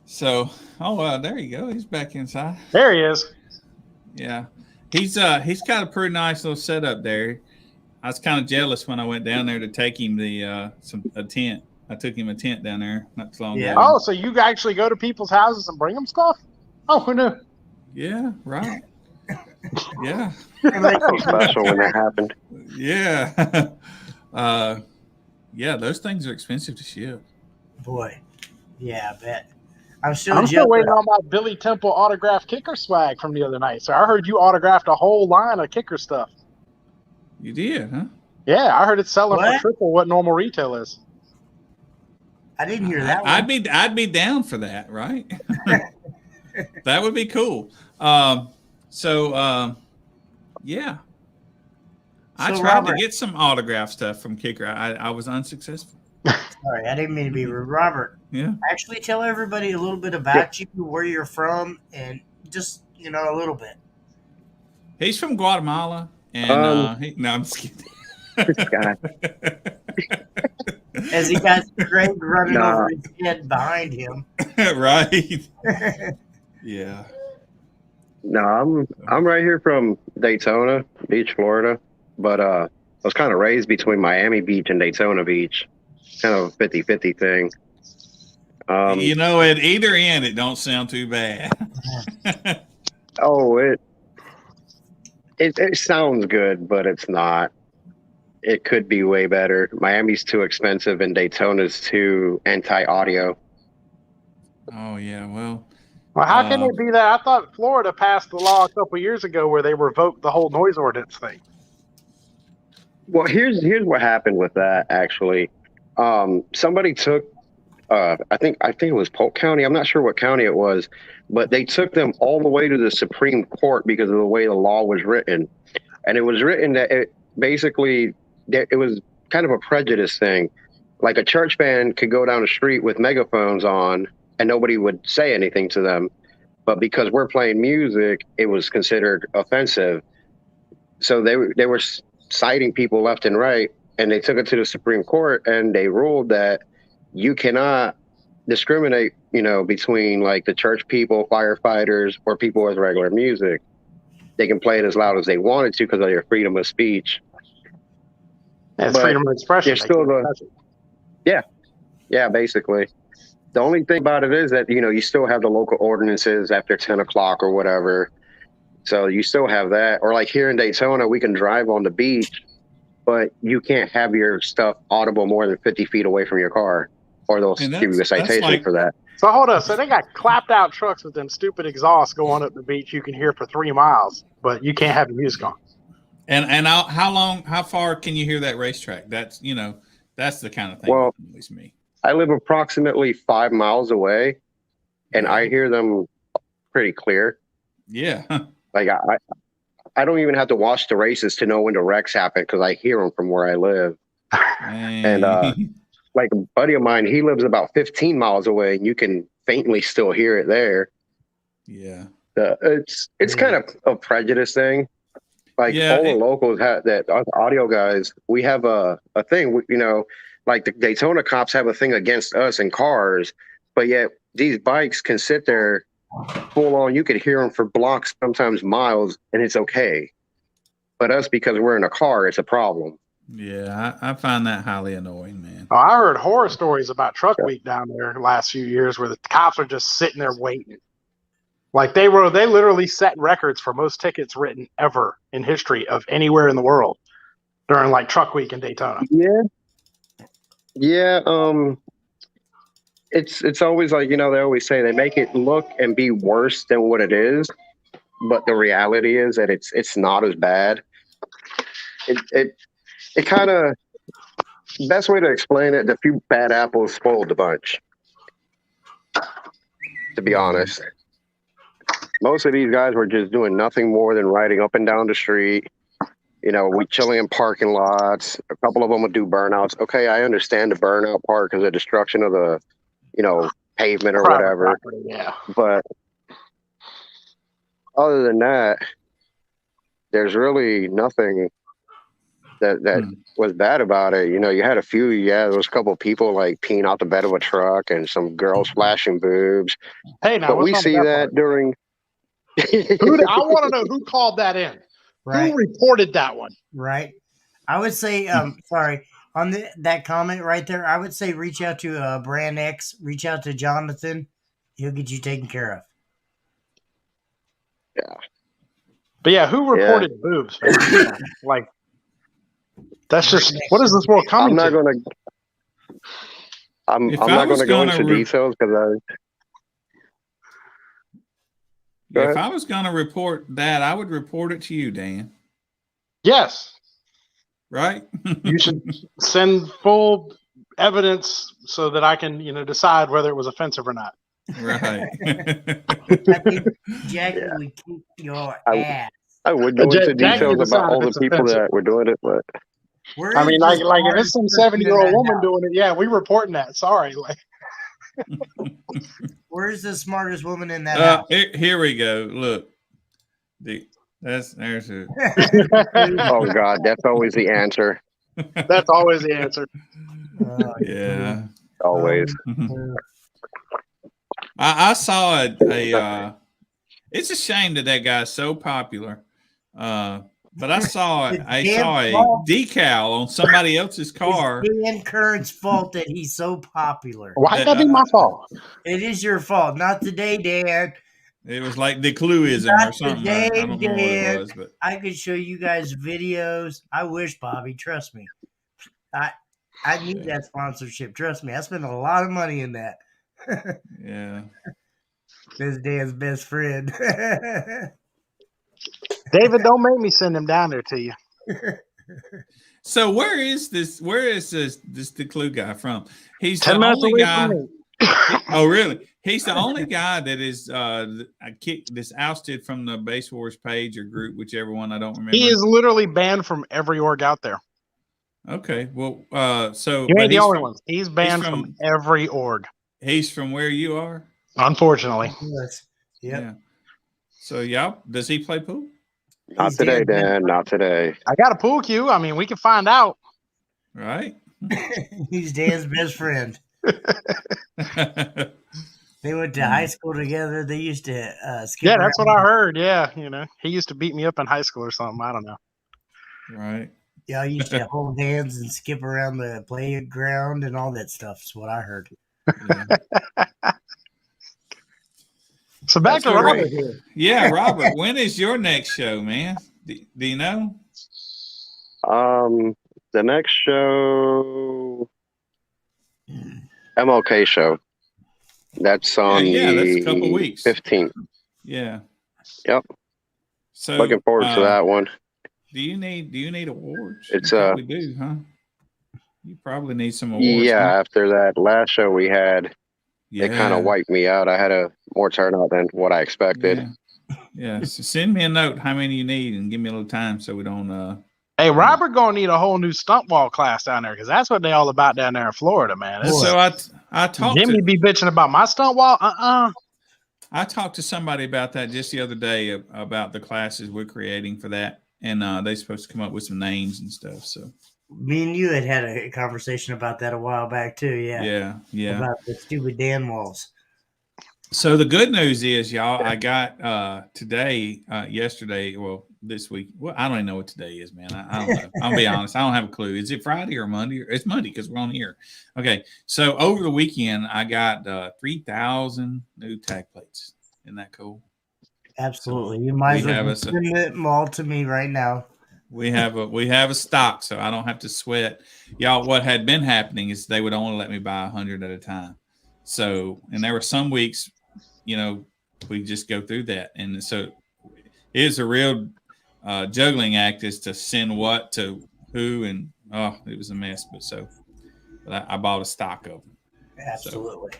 So, there you go. He's back inside. There he is. Yeah, he's got a pretty nice little setup there. I was kind of jealous when I went down there to take him a tent. I took him a tent down there not too long ago. Oh, so you actually go to people's houses and bring them stuff? Oh, who knew? Yeah, right. Yeah. Something special when that happened. Yeah. Yeah, those things are expensive to ship. Boy. Yeah, I bet. I'm still waiting on my Billy Temple autographed kicker swag from the other night. So I heard you autographed a whole line of kicker stuff. You did, huh? Yeah, I heard it's selling for triple what normal retail is. I didn't hear that one. I'd be down for that, right? That would be cool. Yeah. I tried to get some autograph stuff from Kicker. I was unsuccessful. Sorry, I didn't mean to be rude. Robert, actually tell everybody a little bit about you, where you're from, and just, a little bit. He's from Guatemala, and no, I'm just kidding. This guy. As he got Greg running over his head behind him. Right. Yeah. No, I'm right here from Daytona Beach, Florida, but I was kind of raised between Miami Beach and Daytona Beach, kind of a 50-50 thing. At either end, it don't sound too bad. It sounds good, but it's not. It could be way better. Miami's too expensive, and Daytona's too anti-audio. Oh yeah, well, how can it be that? I thought Florida passed the law a couple years ago where they revoked the whole noise ordinance thing. Well, here's what happened with that. Actually, somebody took, I think it was Polk County. I'm not sure what county it was, but they took them all the way to the Supreme Court because of the way the law was written, and it was written that it was kind of a prejudice thing. Like a church band could go down the street with megaphones on and nobody would say anything to them. But because we're playing music, it was considered offensive. So they were citing people left and right, and they took it to the Supreme Court, and they ruled that you cannot discriminate, between like the church people, firefighters, or people with regular music. They can play it as loud as they wanted to because of their freedom of speech. It's freedom of expression. Yeah, basically. The only thing about it is that, you still have the local ordinances after 10 o'clock or whatever. So you still have that. Or like here in Daytona, we can drive on the beach, but you can't have your stuff audible more than 50 feet away from your car, or they'll give you a citation for that. So hold on. So they got clapped out trucks with them stupid exhausts going up the beach you can hear for 3 miles, but you can't have the music on. And how far can you hear that racetrack? That's the kind of thing that annoys me. I live approximately 5 miles away, and I hear them pretty clear. Yeah. Like I don't even have to watch the races to know when the wrecks happen because I hear them from where I live. And like a buddy of mine, he lives about 15 miles away, and you can faintly still hear it there. Yeah. It's kind of a prejudice thing. Like all the locals have that audio guys. We have a thing. Like the Daytona cops have a thing against us in cars, but yet these bikes can sit there full on. You could hear them for blocks, sometimes miles, and it's okay. But us, because we're in a car, it's a problem. Yeah, I find that highly annoying, man. Oh, I heard horror stories about Truck Week down there the last few years where the cops are just sitting there waiting. Like they literally set records for most tickets written ever in history of anywhere in the world during like Truck Week in Daytona. Yeah. It's always like, they always say they make it look and be worse than what it is, but the reality is that it's not as bad. It kind of, best way to explain it, the few bad apples spoiled the bunch. To be honest, most of these guys were just doing nothing more than riding up and down the street. We chilling in parking lots. A couple of them would do burnouts. Okay, I understand the burnout part because of destruction of the, pavement or Private whatever. property, yeah. But other than that, there's really nothing that was bad about it. You had a few, there was a couple of people like peeing out the bed of a truck and some girls flashing boobs. Hey, now but we see that during. I want to know who called that in. Right. Who reported that one? Right. I would say, sorry, on that comment right there, I would say reach out to Brand X, reach out to Jonathan. He'll get you taken care of. Yeah. But yeah, who reported boobs? Like, that's just, what is this world coming to? I'm not going to go into details because if I was going to report that, I would report it to you, Dan. Yes. Right? You should send full evidence so that I can, decide whether it was offensive or not. Right. I think Jackie would kick your ass. I would go into details about all the people that were doing it, but I mean, like if it's some 70-year-old woman doing it, we reporting that. Sorry. Where's the smartest woman in that house? Here we go. Look. There's it. Oh God, that's always the answer. That's always the answer. Yeah. Always. I saw it's a shame that guy's so popular. But I saw a decal on somebody else's car. It's Dan Kern's fault that he's so popular. Why that be my fault? It is your fault. Not today, Dan. It was like the Clueism or something. Today, I don't know what it was, but I could show you guys videos. I wish, Bobby. Trust me. I need that sponsorship. Trust me. I spent a lot of money in that. Yeah. This Dan's best friend. David, don't make me send him down there to you. So where is this the Clue guy from? He's 10 the minutes only away guy. from me. Oh, really? He's the only guy that is this ousted from the Base Wars page or group, whichever one, I don't remember. He is literally banned from every org out there. Okay, well, so you ain't the only one. He's banned from every org. He's from where you are, unfortunately. Yes. Yep. Yeah. So does he play pool? Not today, Dan. Not today. I got a pool cue. I mean, we can find out. Right. He's Dan's best friend. They went to high school together. They used to skip around. That's what I heard. Yeah, he used to beat me up in high school or something. I don't know. Right. Y'all used to hold hands and skip around the playground and all that stuff. Is what I heard. Yeah. So back to Robert here. Yeah, Robert, when is your next show, man? Do you know? The next show, MLK show. That's on that's a couple weeks. 15th. Yeah. Yep. So looking forward to that one. Do you need awards? It's you probably do, huh? You probably need some awards. Yeah, huh? after that last show we had, it kind of wiped me out. I had a more turnout than what I expected. Yeah. So send me a note how many you need and give me a little time so we don't Hey, Robert gonna need a whole new stunt wall class down there because that's what they all about down there in Florida, man. So I talked Jimmy be bitching about my stunt wall. I talked to somebody about that just the other day about the classes we're creating for that, and they're supposed to come up with some names and stuff. So Me and you had a conversation about that a while back too. Yeah. yeah. About the stupid Dan walls. So the good news is, y'all, I got yesterday, well, this week. Well, I don't even know what today is, man. I don't know. I'll be honest. I don't have a clue. Is it Friday or Monday? It's Monday because we're on here. Okay. So over the weekend, I got 3,000 new tag plates. Isn't that cool? Absolutely. So you might as we have well send them all to me right now. We have a stock, so I don't have to sweat. Y'all, what had been happening is they would only let me buy 100 at a time. So, and there were some weeks, we just go through that. And so it is a real juggling act as to send what to who. And, it was a mess. But I bought a stock of them. Absolutely.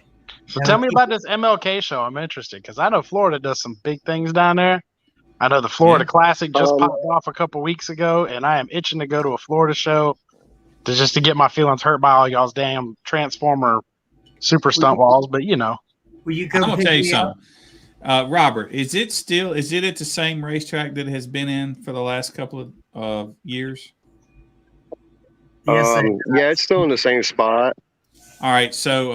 So tell me about this MLK show. I'm interested because I know Florida does some big things down there. I know the Florida Classic just popped off a couple weeks ago, and I am itching to go to a Florida show to get my feelings hurt by all y'all's damn Transformer super stunt walls. But will you come? I'm gonna tell you something, Robert. Is it at the same racetrack that it has been in for the last couple of years? Yes. Yeah, it's still in the same spot. All right, so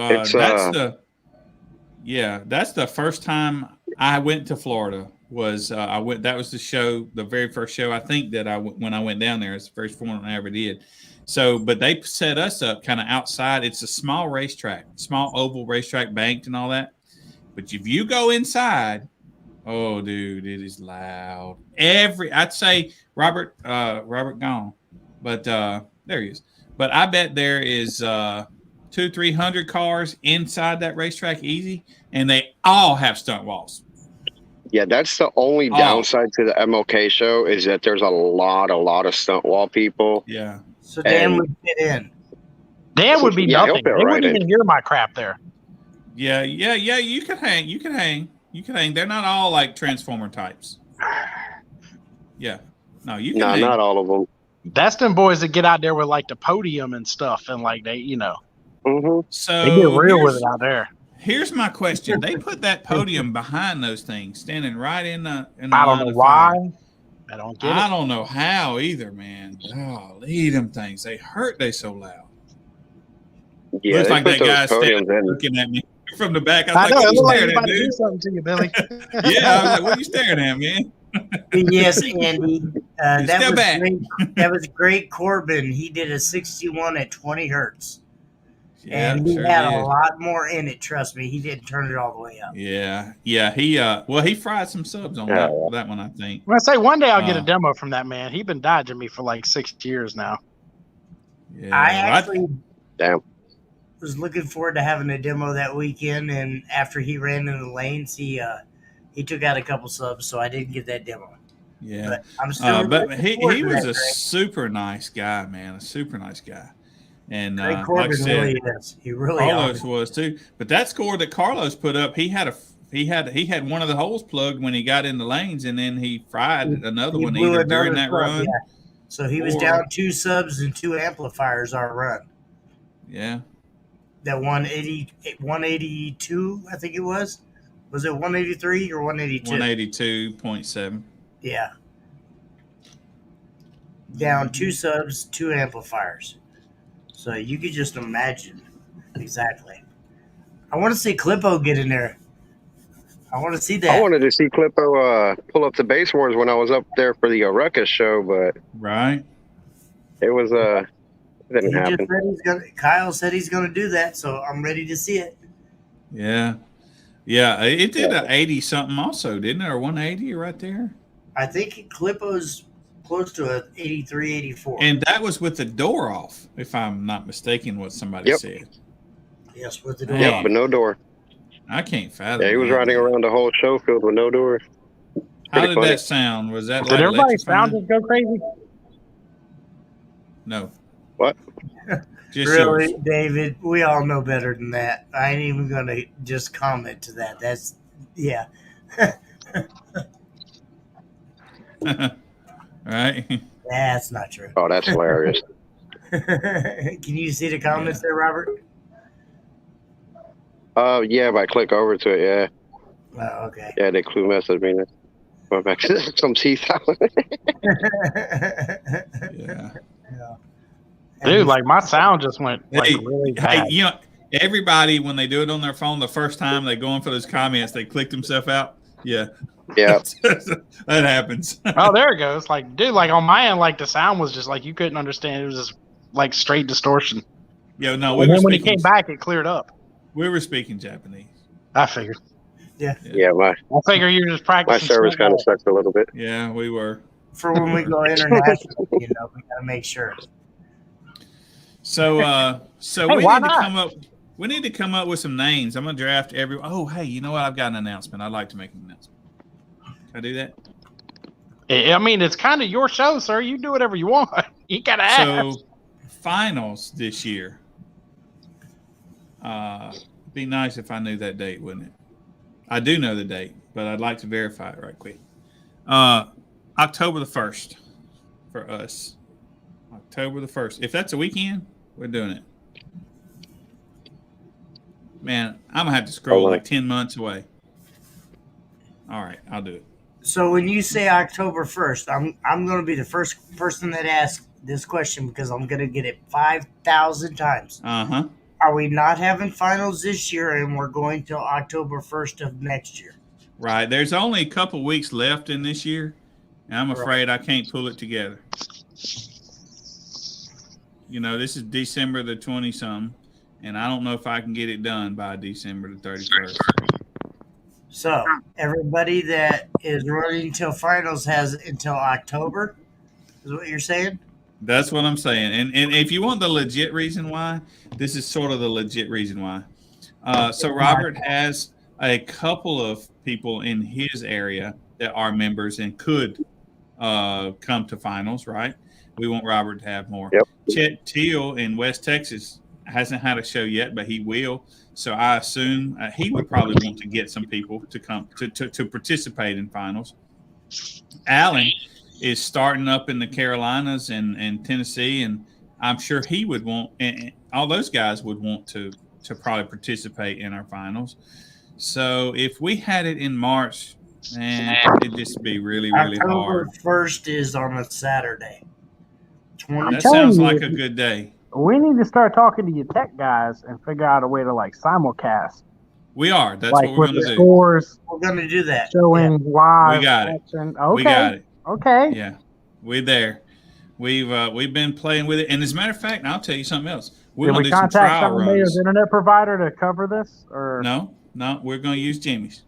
that's the first time I went to Florida. That was the show, the very first show I think that when I went down there. It's the first one I ever did. So, but they set us up kind of outside. It's a small racetrack, small oval racetrack, banked and all that. But if you go inside, oh, dude, it is loud. I'd say Robert gone, but there he is. But I bet there is 200-300 cars inside that racetrack easy, and they all have stunt walls. Yeah, that's the only downside to the MLK show is that there's a lot of stunt wall people. Yeah. So Dan would fit in. Dan would be nothing. They wouldn't even hear my crap there. Yeah. You can hang. They're not all like Transformer types. Yeah. No, you can hang. Not all of them. That's them boys that get out there with like the podium and stuff, and like they, Mm-hmm. So they get real with it out there. Here's my question: they put that podium behind those things, standing right in the. I don't know why. I don't get it. I don't know how either, man. Oh, lead them things. They hurt. They so loud. Yeah, looks like that guy's looking at me from the back. I know. It looks like he's about to do something to you, Billy. Yeah, I was like, "What are you staring at, man?" Yes, Andy. That was great. Corbin. He did a 61 at 20 hertz. Yeah, and he had a lot more in it. Trust me, he didn't turn it all the way up. Yeah. He fried some subs on that one, I think. Well, I say one day I'll get a demo from that man. He's been dodging me for like 6 years now. Yeah, I actually was looking forward to having a demo that weekend, and after he ran in the lanes, he took out a couple subs, so I didn't get that demo. Yeah, but I'm still. But he was a super nice guy, man. A super nice guy. And like I said, really is. He really Carlos was too. But that score that Carlos put up, he had one of the holes plugged when he got in the lanes, and then he fried another one either during that run. Yeah. So he was down 2 subs and 2 amplifiers our run. Yeah. That 182, I think it was. Was it 183 or 182? 182.7. Yeah. Down 2 subs, 2 amplifiers. So you could just imagine exactly. I want to see Clippo get in there. I want to see that. I wanted to see Clippo pull up the Base Wars when I was up there for the Ruckus show, but it was didn't happen. Kyle said he's going to do that, so I'm ready to see it. Yeah, it did an 80 something also, didn't it, or 180 right there? I think Clippo's close to an 83, 84. And that was with the door off, if I'm not mistaken what somebody said. Yes, with the door off. off. But no door. I can't fathom. Yeah, he was riding around the whole show field with no door. How did that sound? Was that did everybody's sound just go crazy? No. What? Just really, yours. David, we all know better than that. I ain't even going to just comment to that. That's, yeah. Right? That's not true. Oh, that's hilarious. Can you see the comments there, Robert? Yeah, if I click over to it, Okay. Yeah, they clue messaged me. Went back to some teeth out. Yeah. Yeah. Dude, And like my sound just went like Hey, really hey, bad. you know, everybody when they do it on their phone the first time they go in for those comments, they click themselves out. Yeah, Yeah. that happens. Oh, there it goes. Like, dude, like on my end, like the sound was just like you couldn't understand. It was just like straight distortion. Yeah, no, And then when it came back, it cleared up. we were speaking Japanese. I figured. yeah, Yeah, I figure you're just my practicing. service kind of sucks a little bit. Yeah, we were. for when we go international, we gotta make sure. So Hey, we why need to not? come up. We need to come up with some names. I'm gonna draft every. Oh, hey, you know what? I've got an announcement. I'd like to make an announcement. Can I do that? I mean, it's kind of your show, sir. You do whatever you want. You gotta ask. So, finals this year. Be nice if I knew that date, wouldn't it? I do know the date, but I'd like to verify it right quick. October the 1st for us. October the 1st. If that's a weekend, we're doing it. Man, I'm gonna have to scroll like 10 months away. All right, I'll do it. So when you say October 1st, I'm going to be the first person that asks this question because I'm going to get it 5,000 times. Uh-huh. Are we not having finals this year and we're going till October 1st of next year? Right. There's only a couple weeks left in this year, and I'm afraid I can't pull it together. You know, this is December the 20-something, and I don't know if I can get it done by December the 31st. So everybody that is running till finals has until October, is what you're saying? That's what I'm saying. And if you want the legit reason why, this is sort of the legit reason why. So Robert has a couple of people in his area that are members and could come to finals, right? We want Robert to have more. Yep. Chet Teal in West Texas hasn't had a show yet, but he will. So I assume he would probably want to get some people to come to participate in finals. Allen is starting up in the Carolinas and Tennessee, and I'm sure he would want, and all those guys would want to probably participate in our finals. So if we had it in March, man, it'd just be really, really October hard. 1st is on a Saturday. That sounds like a good day. We need to start talking to your tech guys and figure out a way to like simulcast. We are. That's like what we're with going the to do. scores We're going to do that. showing live. We got it. action. Okay. We got it. Okay. Yeah, we're there. We've been playing with it, and as a matter of fact, I'll tell you something else. We're Did going we to do some contact trial Mayo's runs. internet provider to cover this? Or No, we're going to use Jimmy's.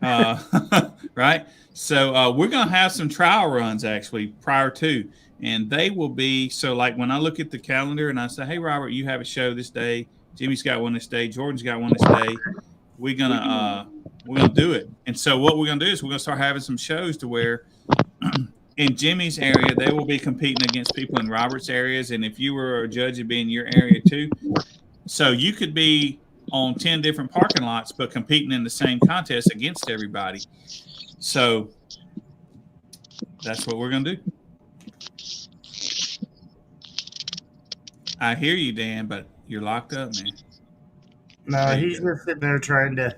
Right? So we're going to have some trial runs actually prior to, and they will be so like when I look at the calendar and I say, "Hey, Robert, you have a show this day. Jimmy's got one this day. Jordan's got one this day." We're gonna do it. And so what we're gonna do is we're gonna start having some shows to where in Jimmy's area they will be competing against people in Robert's areas, and if you were a judge, it'd be in your area too. So you could be on 10 different parking lots, but competing in the same contest against everybody. So that's what we're gonna do. I hear you, Dan, but you're locked up, man. No, he's just sitting there trying to.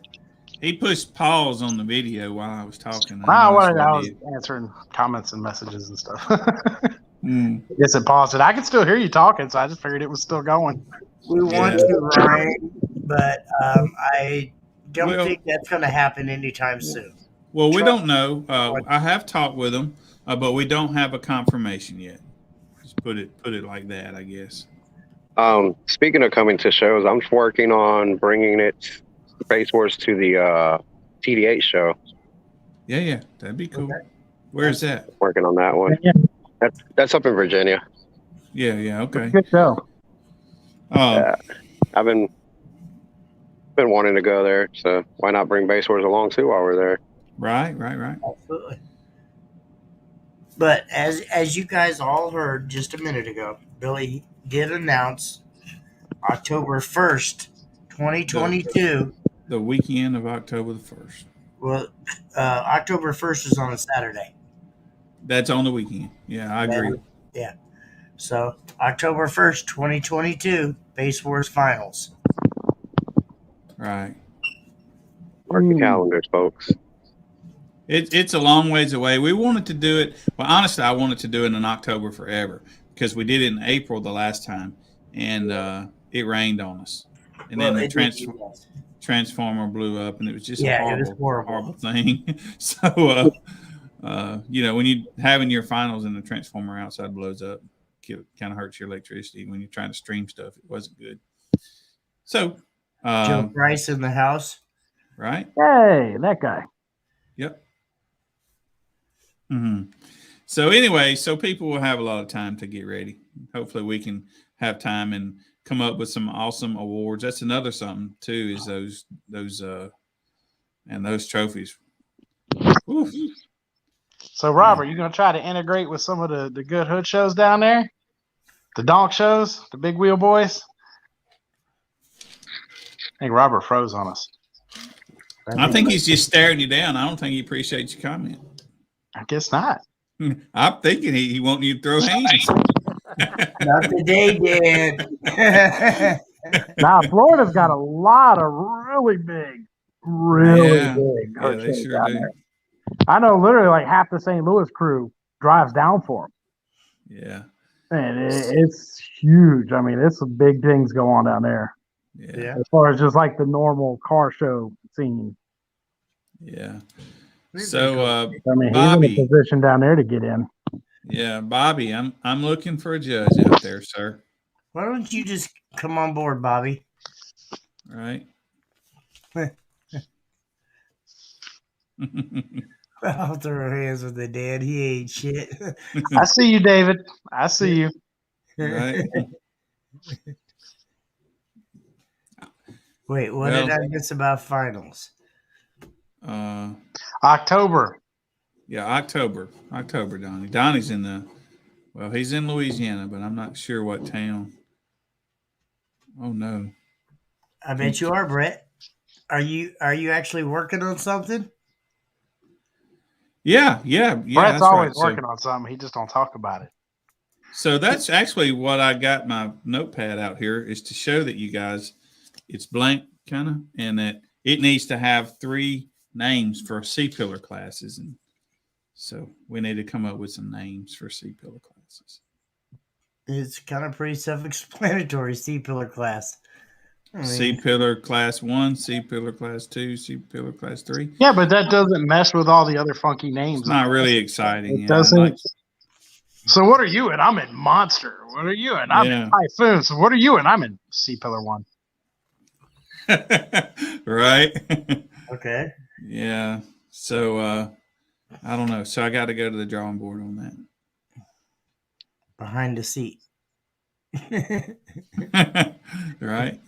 He pushed pause on the video while I was talking. I was answering comments and messages and stuff. I guess it paused it. I can still hear you talking, so I just figured it was still going. We want to, Ryan, but I don't think that's going to happen anytime soon. Well, we don't know. I have talked with him, but we don't have a confirmation yet. Just put it like that, I guess. Speaking of coming to shows, I'm working on bringing Base Wars to the TD8 show. Yeah, that'd be cool. Okay. Where is that? Working on that one. Yeah. That's up in Virginia. Yeah, okay. Good show. I've been wanting to go there, so why not bring Base Wars along too while we're there? Right. Absolutely. But as you guys all heard just a minute ago, Billy did announce October 1st, 2022. The weekend of October the 1st. Well, October 1st is on a Saturday. That's on the weekend. Yeah, I agree. Yeah. So October 1st, 2022, Base Wars Finals. Right. Mark your calendars, folks. It's a long ways away. We wanted to do it. Well, honestly, I wanted to do it in October forever because we did it in April the last time, and it rained on us. And then the transformer blew up, and it was just a it was horrible. horrible thing. So, when you having your finals and the transformer outside blows up, it kind of hurts your electricity when you're trying to stream stuff. It wasn't good. So, Joe Price in the house, right? Hey, that guy. Yep. Mm-hmm. So anyway, so people will have a lot of time to get ready. Hopefully, we can have time and come up with some awesome awards. That's another something too. Is those trophies. Oof. So, Robert, you gonna try to integrate with some of the good hood shows down there, the donk shows, the big wheel boys? I think Robert froze on us. I think he's just staring you down. I don't think he appreciates your comment. I guess not. I'm thinking he wants you to throw hands. not today, Dad. Now, Florida's got a lot of really big Yeah, hood they shows sure down do. there. I know literally like half the St. Louis crew drives down for them. Yeah. And it's huge. I mean, it's some big things go on down there. Yeah. As far as just like the normal car show scene. Yeah. So, I mean, Bobby, he's in a position down there to get in. Yeah, Bobby, I'm looking for a judge out there, sir. Why don't you just come on board, Bobby? All right. I'll throw hands with the Dad. He ain't shit. I see you, David. I see you. Right. Wait, what did I miss about finals? October. Yeah, October, Donnie. Donnie's he's in Louisiana, but I'm not sure what town. Oh no. I bet you are, Brett. Are you actually working on something? Yeah. Brett's always working on something. He just don't talk about it. So that's actually what I got my notepad out here is to show that you guys it's blank kind of, and that it needs to have 3 names for C-pillar classes, and so we need to come up with some names for C-pillar classes. It's kind of pretty self-explanatory. C-pillar class. C-pillar class 1, C-pillar class 2, C-pillar class 3. Yeah, but that doesn't mess with all the other funky names. It's not really exciting. It doesn't. So what are you in? I'm in Monster. What are you in? I'm in Typhoon. So what are you in? I'm in C-pillar 1. Right. Okay. Yeah. So I don't know. So I got to go to the drawing board on that. Behind the seat. Right.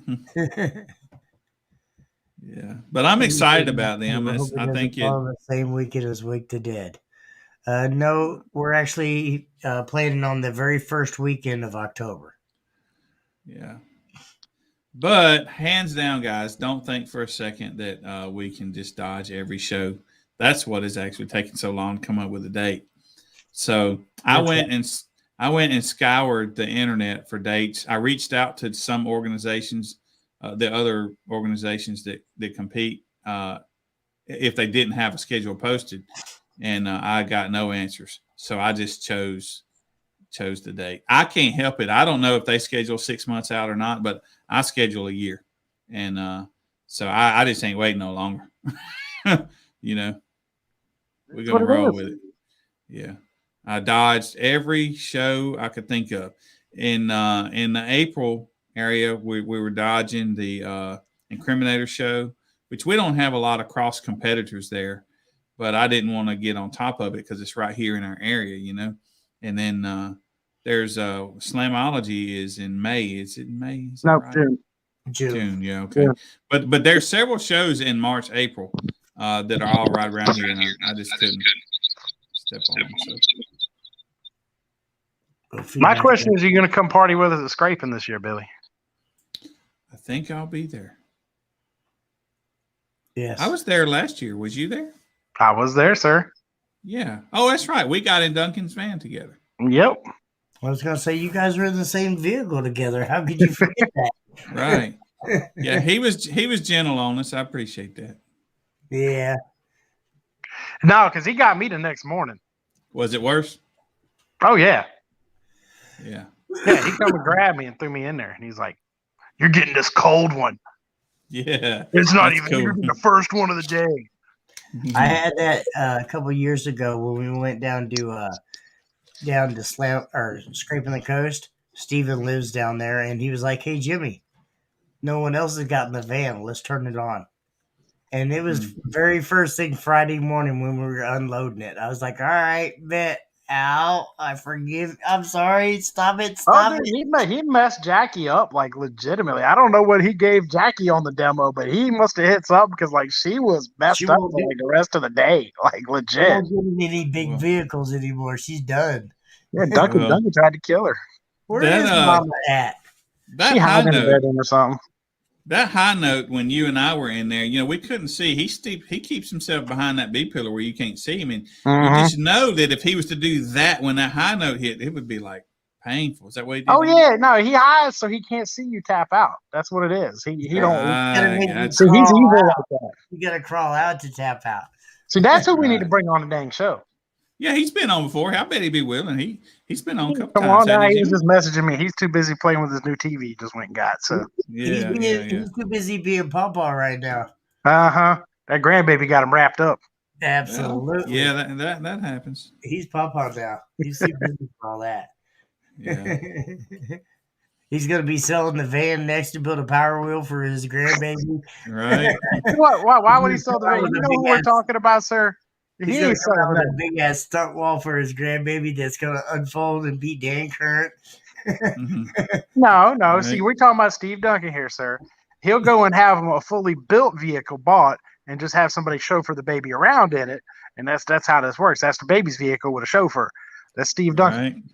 Yeah, but I'm excited about them. I think on the same weekend as Wake the Dead. No, we're actually planning on the very first weekend of October. Yeah. But hands down, guys, don't think for a second that we can just dodge every show. That's what is actually taking so long to come up with a date. So I went and scoured the internet for dates. I reached out to some organizations, the other organizations that compete, if they didn't have a schedule posted, and I got no answers. So I just chose the date. I can't help it. I don't know if they schedule 6 months out or not, but I schedule a year, and so I just ain't waiting no longer. We're gonna roll with it. Yeah. I dodged every show I could think of. In the April area, we were dodging the Incriminator show, which we don't have a lot of cross competitors there, but I didn't want to get on top of it because it's right here in our area, And then there's Slamology is in May. Is it May? Is no, right? June. Yeah, okay. Yeah. But there's several shows in March, April that are all right around here, and I just couldn't step on them. So. My question is, are you going to come party with us at Scraping this year, Billy? I think I'll be there. Yes. I was there last year. Was you there? I was there, sir. Yeah. Oh, that's right. We got in Duncan's van together. Yep. I was going to say, you guys were in the same vehicle together. How could you forget that? Right. Yeah, he was gentle on us. I appreciate that. Yeah. No, because he got me the next morning. Was it worse? Oh yeah. Yeah. Yeah, he come and grabbed me and threw me in there, and he's like, "You're getting this cold one. Yeah. It's not That's even cool. you're getting the first one of the day." I had that a couple years ago when we went down to slam or scraping the coast. Steven lives down there, and he was like, "Hey Jimmy, no one else has gotten the van. Let's turn it on." And it was very first thing Friday morning when we were unloading it. I was like, "All right, bet. Ow, I forgive. I'm sorry. Stop it. Stop it." He messed Jackie up like legitimately. I don't know what he gave Jackie on the demo, but he must have hit something because like she was messed up for like the rest of the day, like She legit. won't get any big vehicles anymore. She's done. Yeah, Duncan tried to kill her. Where is Mama at? That She high hiding in note, bed or something. that high note when you and I were in there, we couldn't see. He keeps himself behind that B pillar where you can't see him, and you just know that if he was to do that when that high note hit, it would be like painful. Is that what he did? Oh yeah, no, he hides so he can't see you tap out. That's what it is. He don't. So he's evil like that. You gotta crawl out to tap out. See, that's who we need to bring on the dang show. Yeah, he's been on before. I bet he'd be willing. He's been on a couple Come times. on, now he was just messaging me. He's too busy playing with his new TV he just went and got. So he's too busy being Papa right now. That grandbaby got him wrapped up. Absolutely. Yeah, that happens. He's Papa now. He's too busy for all that. Yeah. He's gonna be selling the van next to build a Power Wheel for his grandbaby. Right. Why would he sell the van? You know who we're talking about, sir? He's gonna come out with a big ass stunt wall for his grandbaby that's gonna unfold and beat Dan Current. No. Right. See, we're talking about Steve Duncan here, sir. He'll go and have a fully built vehicle bought and just have somebody chauffeur the baby around in it, and that's how this works. That's the baby's vehicle with a chauffeur. That's Steve Duncan.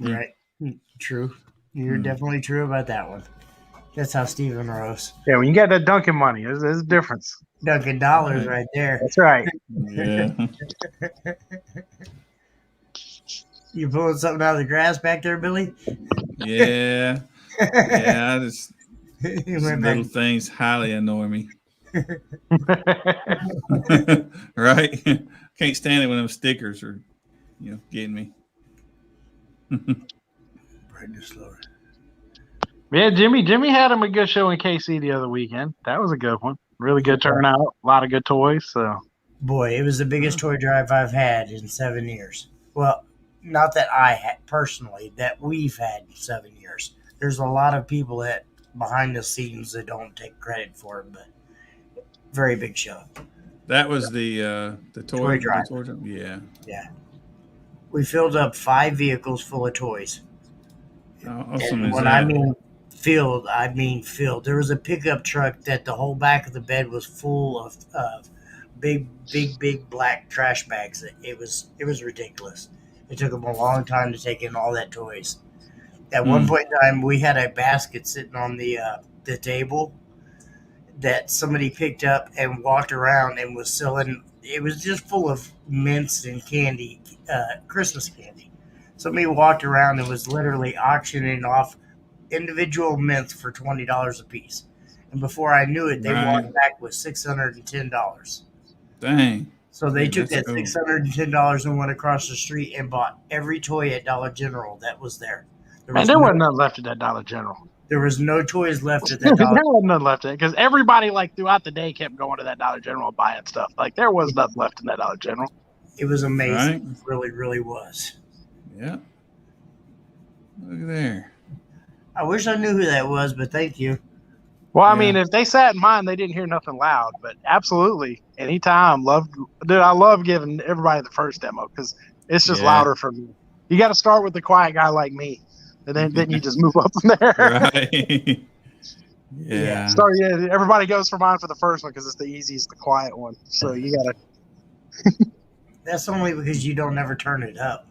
Right. True. You're definitely true about that one. That's how Steven rose. Yeah, when you get that Duncan money, there's a difference. Duncan dollars right there. That's right. Yeah. You pulling something out of the grass back there, Billy? Yeah. Yeah, these little things highly annoy me. Right? Can't stand it when those stickers are, getting me. Yeah, Jimmy had him a good show in KC the other weekend. That was a good one. Really good turnout. A lot of good toys. So, boy, it was the biggest toy drive I've had in 7 years. Well, not that I had personally, that we've had in 7 years. There's a lot of people that behind the scenes that don't take credit for it, but very big show. That was the toy drive. Yeah. We filled up 5 vehicles full of toys. How awesome and is when that? I mean filled. There was a pickup truck that the whole back of the bed was full of big black trash bags. It was ridiculous. It took them a long time to take in all that toys. At one point in time, we had a basket sitting on the table that somebody picked up and walked around and was selling. It was just full of mints and candy, Christmas candy. Somebody walked around and was literally auctioning off individual mints for $20 a piece. And before I knew it, they walked back with $610. Dang. So they took that $610 and went across the street and bought every toy at Dollar General that was there. There wasn't nothing left at that Dollar General. There was no toys left at that Dollar There wasn't nothing left at it because everybody, throughout the day, kept going to that Dollar General buying stuff. There was nothing left in that Dollar General. It was amazing. Right? It really, really was. Yeah. Look there. I wish I knew who that was, but thank you. Well, I mean, if they sat in mine, they didn't hear nothing loud, but absolutely, anytime, I love giving everybody the first demo because it's just louder for me. You got to start with the quiet guy like me, and then you just move up from there. Right. Yeah. So everybody goes for mine for the first one because it's the easiest, the quiet one. So you got to. That's only because you don't ever turn it up.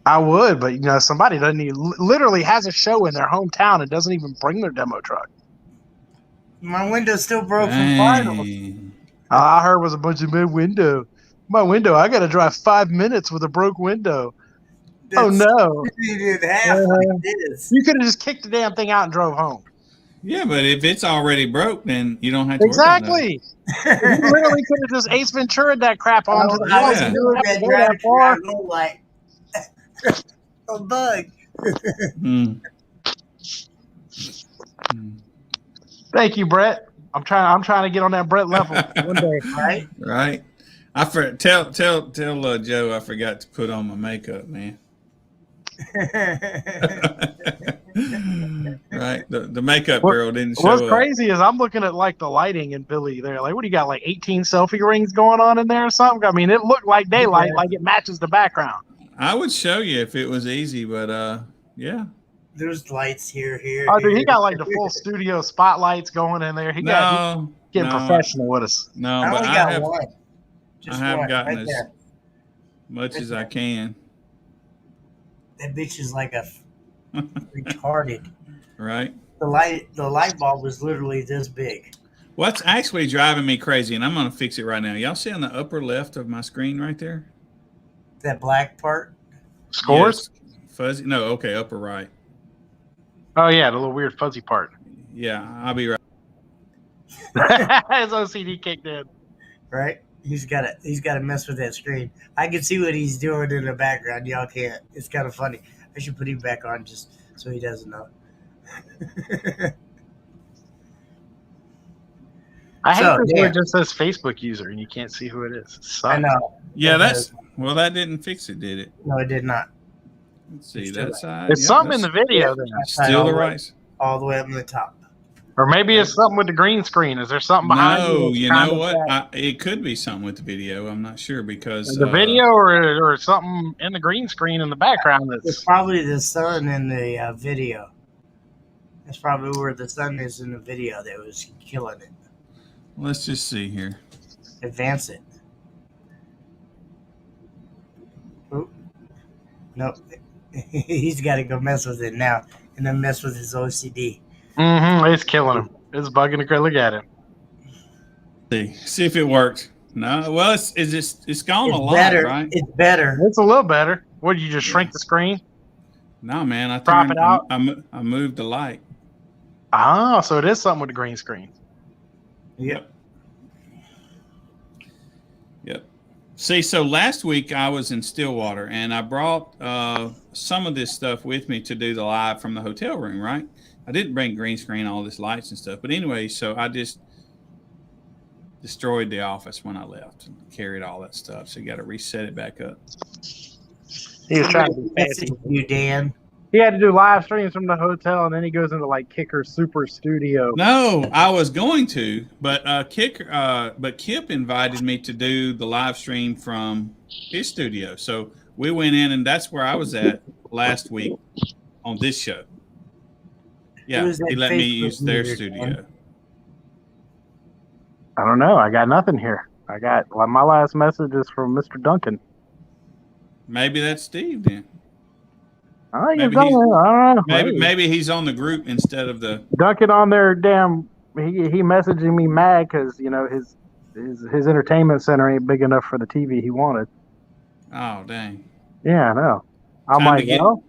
I would, but somebody literally has a show in their hometown and doesn't even bring their demo truck. My window's still broke from finals. All I heard was a bunch of my window. I got to drive 5 minutes with a broke window. Oh no! You did half like this. You could have just kicked the damn thing out and drove home. Yeah, but if it's already broke, then you don't have to Exactly. He literally could have just Ace Ventura'd that crap onto the I was Yeah. doing have to that go driving that far. around going like a bug. work on that. Thank you, Brett. I'm trying to get on that Brett level one day. Right? Right. Tell Joe I forgot to put on my makeup, man. Right. The makeup girl didn't What's show up. crazy is I'm looking at like the lighting in Billy there. Like, what do you got? Like 18 selfie rings going on in there or something? I mean, it looked like daylight, Yeah. like it matches the background. I would show you if it was easy, but yeah. There's lights here. Oh, dude, he got like the full studio spotlights going in there. He's getting professional with us. No, I but only I got have one. Just I have one, gotten right as there. much as I can. That bitch is like a retarded. Right. The light bulb was literally this big. What's actually driving me crazy, and I'm gonna fix it right now. Y'all see on the upper left of my screen right there? That black part. Scores? Yes. Fuzzy. No, okay, upper right. Oh yeah, the little weird fuzzy part. Yeah, I'll be right. His OCD kicked in. Right? He's got to mess with that screen. I can see what he's doing in the background. Y'all can't. It's kind of funny. I should put him back on just so he doesn't know. I hate So, this where yeah. it just says Facebook user and you can't see who it is. It sucks. I know. Yeah, That that didn't fix it, did it? No, it did not. Let's see Still that side. It's something in the video then. Still the right. All the way up in the top. Or maybe it's something with the green screen. Is there something behind you? No, that's you kind know of what? that- It could be something with the video. I'm not sure because the video or something in the green screen in the background It's that's probably the sun in the video. That's probably where the sun is in the video that was killing it. Let's just see here. Advance it. Oh. Nope. He's got to go mess with it now and then mess with his OCD. it's killing him. It's bugging the look at him. See if it worked. No, well, it's gone It's a lot, better. right? It's better. It's a little better. What did you just shrink the screen? No, man, I Crop turned it out? I moved the light. Ah, so it is something with the green screen. Yep. Yep. See, so last week I was in Stillwater and I brought some of this stuff with me to do the live from the hotel room, right? I didn't bring green screen, all this lights and stuff. But anyway, so I just destroyed the office when I left and carried all that stuff. So you got to reset it back up. He was trying to be fancy. Message you, Dan. He had to do live streams from the hotel, and then he goes into like Kicker Super Studio. No, I was going to, but Kip invited me to do the live stream from his studio. So we went in, and that's where I was at last week on this show. Yeah, Who's that he let me Facebook use their user, studio. Dan? I don't know. I got nothing here. I got my last message is from Mr. Duncan. Maybe that's Steve then. Oh, Maybe I don't know. Maybe he's on the group instead of the. Duncan on there, damn. He messaging me mad because his entertainment center ain't big enough for the TV he wanted. Oh dang! Yeah, I know. I'm Time like, to well,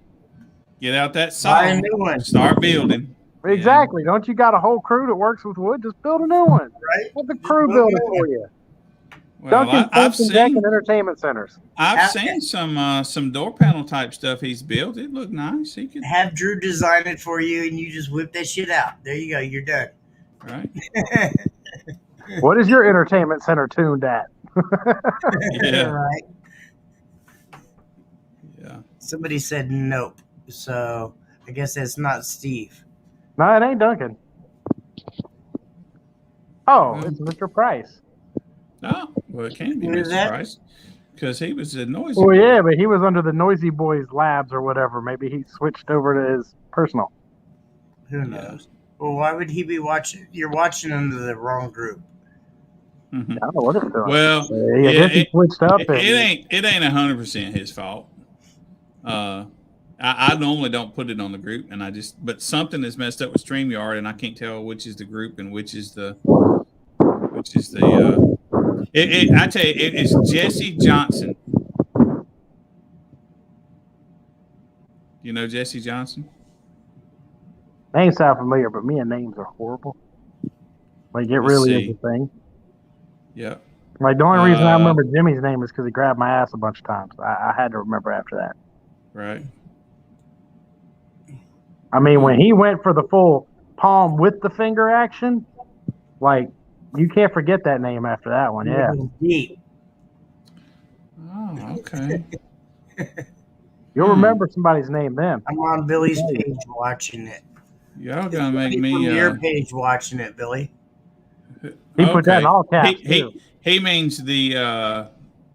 get out that Buy a saw. new one. Start building. exactly. Don't you got a whole crew that works with wood? Just build a new one. Right? Let the crew build it for you. Well, Duncan I've Duncan Deck seen and entertainment centers. I've seen some door panel type stuff he's built. It looked nice. He could Have Drew design it for you, and you just whip that shit out. There you go. You're done. right. What is your entertainment center tuned at? Yeah. Right. Yeah. Somebody said nope. So I guess that's not Steve. No, it ain't Duncan. Oh, it's Mr. Price. Oh, well, it can be Who is Mr. that? Price because he was a noisy. Well, boy. yeah, but he was under the Noisy Boys Labs or whatever. Maybe he switched over to his personal. Who knows? Well, why would he be watching? You're watching under the wrong group. Mhm. I don't know what it's doing. Well, I guess he switched up. it ain't 100% his fault. I normally don't put it on the group, and but something is messed up with StreamYard, and I can't tell which is the group and which is the. I tell you, it's Jesse Johnson. You know Jesse Johnson? Names sound familiar, but me and names are horrible. Like it Let's really see. is a thing. Yeah. Like the only reason I remember Jimmy's name is because he grabbed my ass a bunch of times. I had to remember after that. Right. I mean, when he went for the full palm with the finger action, like you can't forget that name after that one. Yeah. Deep. Oh, okay. You'll remember somebody's name then. I'm on Billy's page watching it. Y'all gonna make From me your page watching it, Billy. He put that in all caps too. He means the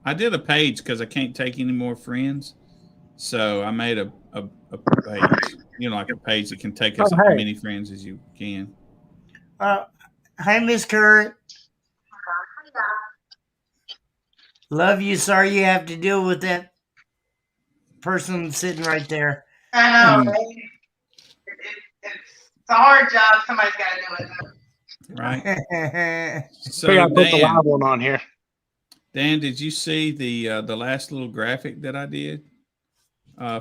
I did a page because I can't take any more friends. So I made a page, like a page that can take as many friends as you can. Hi, Miss Kurt. Love you. Sorry you have to deal with that person sitting right there. I know, right? It's a hard job. Somebody's got to do it. Right. So I put the live one on here. Dan, did you see the last little graphic that I did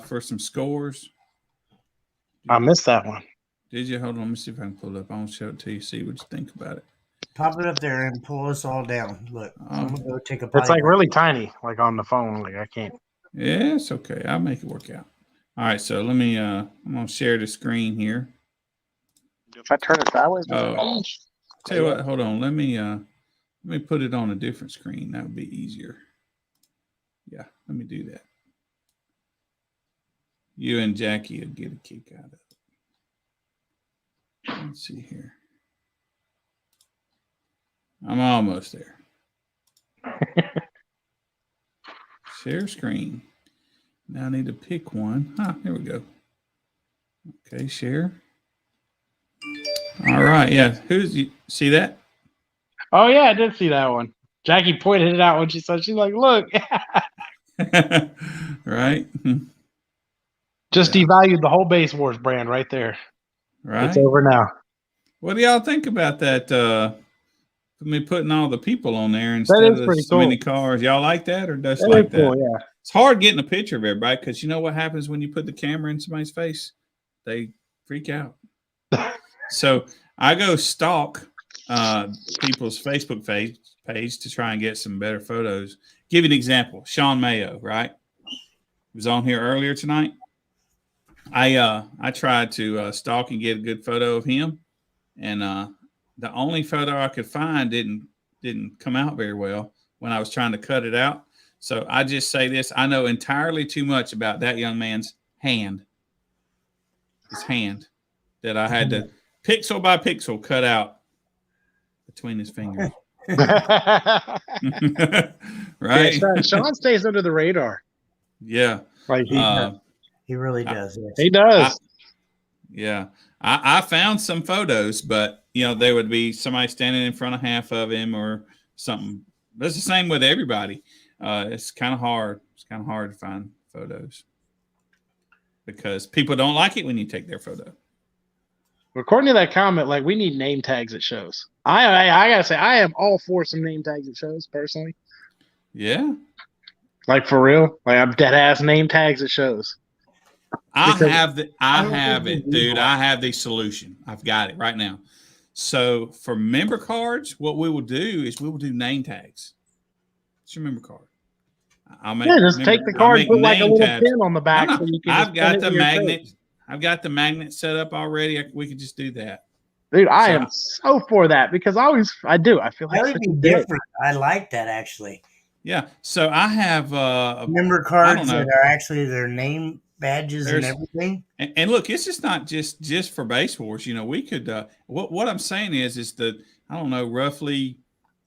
for some scores? I missed that one. Did you? Hold on. Let me see if I can pull it up. I want to show it to you. See what you think about it. Pop it up there and pull us all down. Look, I'm gonna go take a. It's like really tiny, like on the phone. Like I can't. Yeah, it's okay. I'll make it work out. All right, so let me. I'm gonna share the screen here. If I turn it sideways. Oh, tell you what. Hold on. Let me put it on a different screen. That would be easier. Yeah, let me do that. You and Jackie will get a kick out of it. Let's see here. I'm almost there. Share screen. Now I need to pick one. Here we go. Okay, share. All right, yeah. See that? Oh yeah, I did see that one. Jackie pointed it out when she said, she's like, look. Right. Just devalued the whole Base Wars brand right there. Right. It's over now. What do y'all think about that? Me putting all the people on there instead of so many cars. Y'all like that or just like that? Cool, yeah. It's hard getting a picture of everybody because you know what happens when you put the camera in somebody's face? They freak out. So I go stalk people's Facebook page to try and get some better photos. Give you an example. Shawn Mayo, right? He was on here earlier tonight. I tried to stalk and get a good photo of him, and the only photo I could find didn't come out very well when I was trying to cut it out. So I just say this: I know entirely too much about that young man's hand, his hand, that I had to pixel by pixel cut out between his fingers. Right? Yeah, Shawn stays under the radar. Yeah. Like he really does. Yes. He does. I found some photos, but there would be somebody standing in front of half of him or something. That's the same with everybody. It's kind of hard. It's kind of hard to find photos because people don't like it when you take their photo. According to that comment, like we need name tags at shows. I gotta say, I am all for some name tags at shows personally. Yeah. Like for real. Like I'm dead ass name tags at shows. I have it, dude. I have the solution. I've got it right now. So for member cards, what we will do is we will do name tags. It's your member card. Just take the card, put like a little pin on the back. No. So you can I've got the magnet. I've got the magnet set up already. We could just do that. Dude, I am so for that because I do. I feel like that would be different. I like that actually. Yeah. So I have member cards that are actually their name badges and everything. And look, it's just not just for Base Wars. We could. What I'm saying is the I don't know roughly.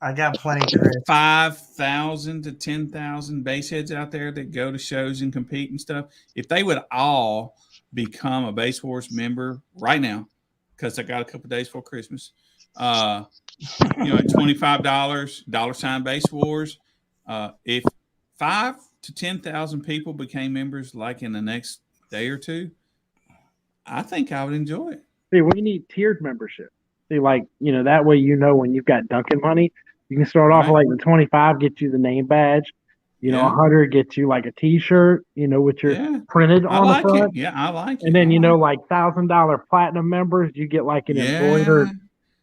I got plenty. 5,000 to 10,000 base heads out there that go to shows and compete and stuff. If they would all become a Base Wars member right now, because I got a couple of days before Christmas, at $25, $sign Base Wars. If 5,000 to 10,000 people became members like in the next day or two, I think I would enjoy it. See, we need tiered membership. See, that way when you've got Dunkin' money, you can start off with like the 25, get you the name badge, You know, 100 gets you like a T-shirt, you know, with your printed I on like the front. it. Yeah, I like it. And then, you know, like $1,000 platinum members, you get like an embroidered,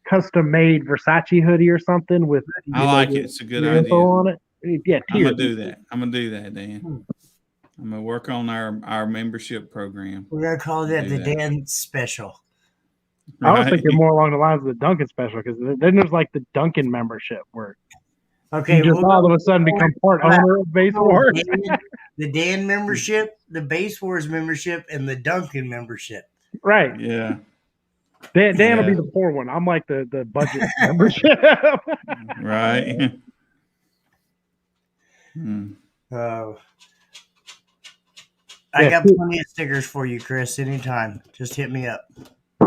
custom-made Versace hoodie or something with. I like it. It's a good your idea. info on it. Yeah, I'm gonna do that. I'm gonna do that, Dan. I'm gonna work on our membership program. We're gonna call that the Dan special. I was thinking more along the lines of the Duncan special, because then there's like the Duncan membership where you just all of a sudden become part owner of Base Wars. The Dan membership, the Base Wars membership, and the Duncan membership. Right. Yeah. Dan will be the poor one. I'm like the budget membership. Right. I got plenty of stickers for you, Chris. Anytime. Just hit me up.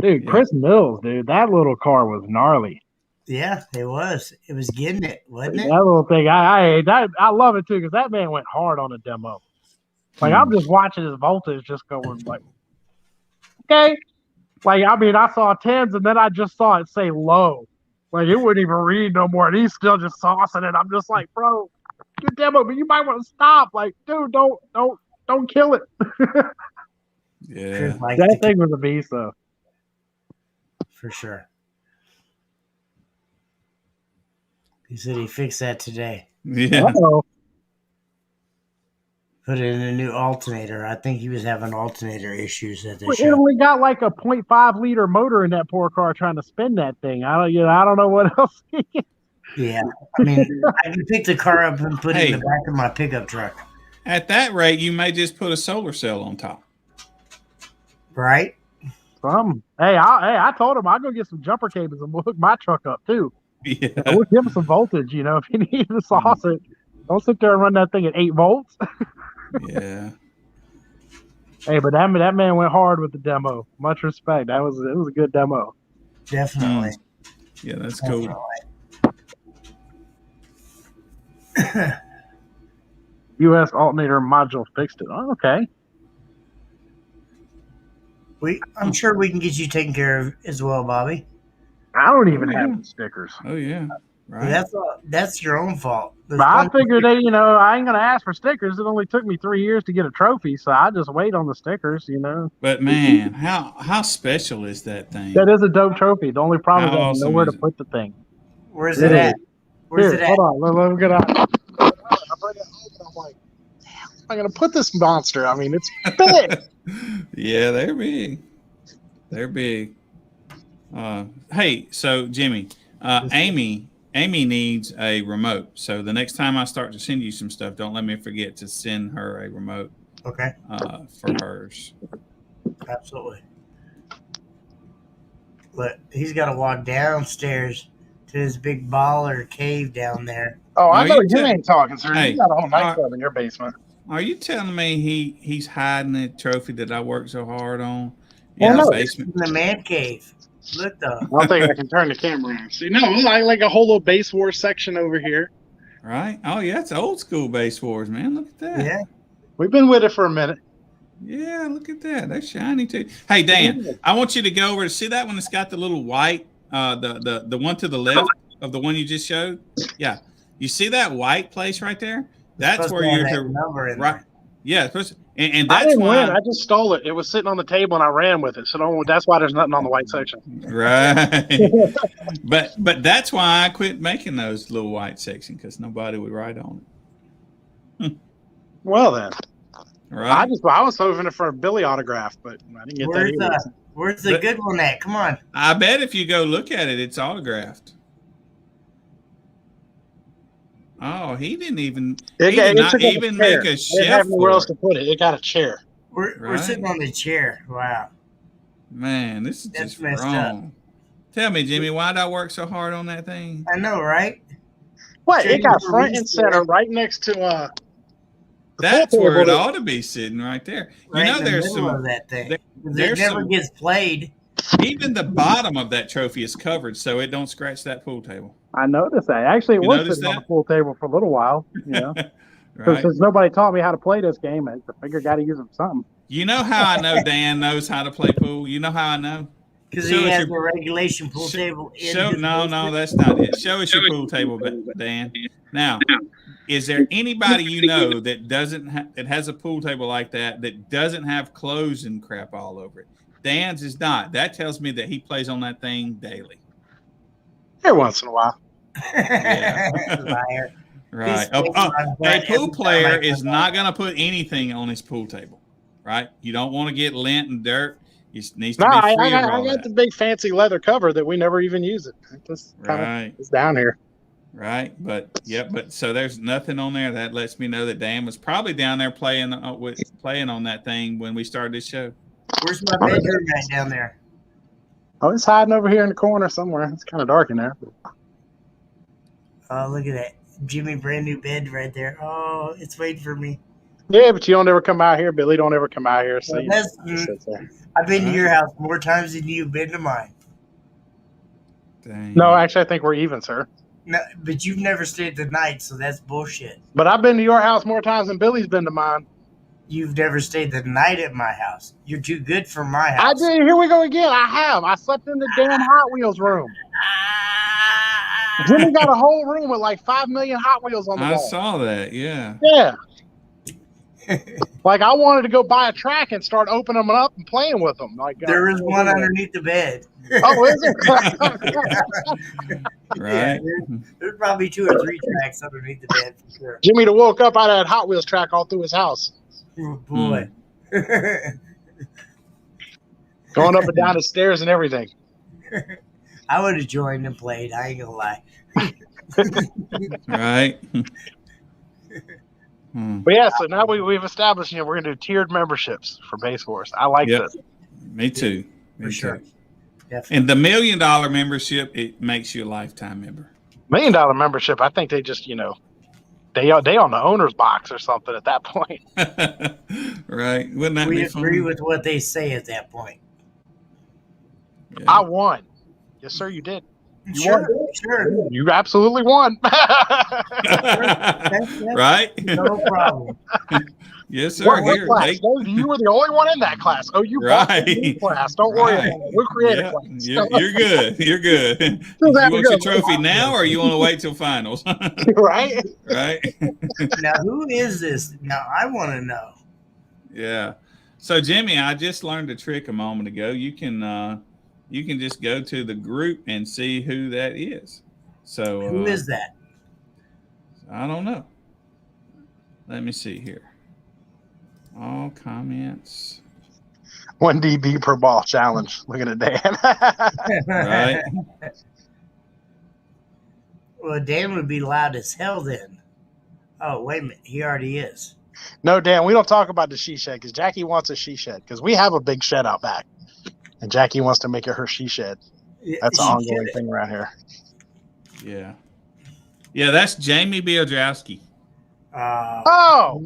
Dude, Chris Mills, dude, that little car was gnarly. Yeah, it was. It was getting it, wasn't it? That little thing, I love it too, because that man went hard on a demo. Like I'm just watching his voltage just going like, okay. Like I mean, I saw 10s and then I just saw it say low. Like it wouldn't even read no more, and he's still just saucing it. I'm just like, bro, good demo, but you might want to stop. Like, dude, don't kill it. Yeah, that thing was a beast, though. For sure. He said he fixed that today. Yeah. Uh-oh. Put it in a new alternator. I think he was having alternator issues at the It show. only got like a 0.5 liter motor in that poor car trying to spin that thing. I don't know what else. Yeah, I mean, I can pick the car up and put it in the back of my pickup truck. At that rate, you may just put a solar cell on top. Right? Hey, I told him I'll go get some jumper cables and we'll hook my truck up too. Yeah. We'll give him some voltage, you know, if you need to sauce it. Don't sit there and run that thing at 8 volts. Yeah. Hey, but that man went hard with the demo. Much respect. It was a good demo. Definitely. Yeah, that's cool. US alternator module fixed it. Oh, okay. I'm sure we can get you taken care of as well, Bobby. I don't even have the stickers. Oh yeah, right. That's your own fault. But I figured I ain't gonna ask for stickers. It only took me 3 years to get a trophy, so I just wait on the stickers, you know. But man, how special is that thing? That is a dope trophy. The only problem is I don't know where to put the thing. Where's it at? Where's it at? Hold on, let me get out. I'm like, I'm gonna put this monster. I mean, it's big. Yeah, they're big. They're big. Hey, so Jimmy, Amy needs a remote. So the next time I start to send you some stuff, don't let me forget to send her a remote. Okay. For hers. Absolutely. But he's got to walk downstairs to his big baller cave down there. Oh, I know you ain't talking, sir. Hey, you got a whole nightclub in your basement. Are you telling me he's hiding the trophy that I worked so hard on in the basement? In the man cave. Look though. I don't think I can turn the camera on. See, no, I like a whole little base war section over here. Right? Oh yeah, it's old school base wars, man. Look at that. Yeah. We've been with it for a minute. Yeah, look at that. They're shiny too. Hey Dan, I want you to go over to see that one that's got the little white, the one to the left of the one you just showed. Yeah. You see that white place right there? That's where you're right. Yeah, and that's I didn't why win. I just stole it. It was sitting on the table and I ran with it. So that's why there's nothing on the white section. Right. but that's why I quit making those little white section, because nobody would write on it. Well then. Right. I was hoping it for a Billy autograph, but I didn't get that. Where's the good one at? Come on. I bet if you go look at it, it's autographed. Oh, he didn't even. He did not even make a shelf. They have nowhere else to put it. It got a chair. We're sitting on the chair. Wow. Man, this is just wrong. Tell me, Jimmy, why did I work so hard on that thing? I know, right? What? It got front and center right next to That's where it ought to be sitting right there. Right, you know, there's some of that thing. It never gets played. Even the bottom of that trophy is covered, so it don't scratch that pool table. I noticed that. Actually, it was sitting on the pool table for a little while. You know, because nobody taught me how to play this game, I figured I got to use them something. You know how I know Dan knows how to play pool? You know how I know? Because he has the regulation pool table. No, that's not it. Show us your pool table, Dan. Now, is there anybody you know that that has a pool table like that doesn't have clothes and crap all over it? Dan's is not. That tells me that he plays on that thing daily. Every once in a while. Yeah. Liar. Right. He's A pool every player time I is come not out. going to put anything on his pool table, right? You don't want to get lint and dirt. It needs to No, be I free of got all the that. big fancy leather cover that we never even use it. Just kind of Right. it's down here. Right. But so there's nothing on there. That lets me know that Dan was probably down there playing on that thing when we started this show. Where's my bedroom at down there? Oh, it's hiding over here in the corner somewhere. It's kind of dark in there. Oh, look at that. Jimmy, brand new bed right there. Oh, it's waiting for me. Yeah, but you don't ever come out here. Billy don't ever come out here. So Well, you that's, just sits there. I've been to your house more times than you've been to mine. Dang. No, actually, I think we're even, sir. No, but you've never stayed the night, so that's bullshit. But I've been to your house more times than Billy's been to mine. You've never stayed the night at my house. You're too good for my I house. did. Here we go again. I have. I slept in the damn Hot Wheels room. Jimmy got a whole room with like 5 million Hot Wheels on the I wall. saw that. Yeah. Yeah. Like I wanted to go buy a track and start opening them up and playing with them. Like There is one underneath the bed. Oh, is it? Right. Yeah, there's probably 2 or 3 tracks underneath the bed for sure. Jimmy to woke up out of that Hot Wheels track all through his house, Oh, boy. going up and down the stairs and everything. I would have joined and played. I ain't gonna lie. Right. But yeah, so now we've established, we're gonna do tiered memberships for Base Force. I like this. Me too. For sure. Definitely. And the $1 million membership, it makes you a lifetime member. $1 million membership, I think they just, they on the owner's box or something at that point. Right. Wouldn't that We be agree fun? with what they say at that point. Yeah. I won. Yes, sir, you did. You Sure, won. sure. You absolutely won. Right? No problem. Yes, sir. What Here, class? take- No, you were the only one in that class. Oh, you bought the new Right. class. Don't worry Right. about it. We'll create Yeah, a class. you're good. You're good. You that want go. your trophy now, or you want to wait till finals? Right? Right? Now, who is this? Now, I want to know. Yeah. So, Jimmy, I just learned a trick a moment ago. You can just go to the group and see who that is. So, Who is that? I don't know. Let me see here. All comments. 1 DB per ball challenge. Look at it, Dan. Right. Well, Dan would be loud as hell then. Oh, wait a minute. He already is. No, Dan, we don't talk about the she shed because Jackie wants a she shed because we have a big shed out back. And Jackie wants to make it her she shed. That's an She ongoing should. thing around here. Yeah. Yeah, that's Jamie Bieldraski. Oh,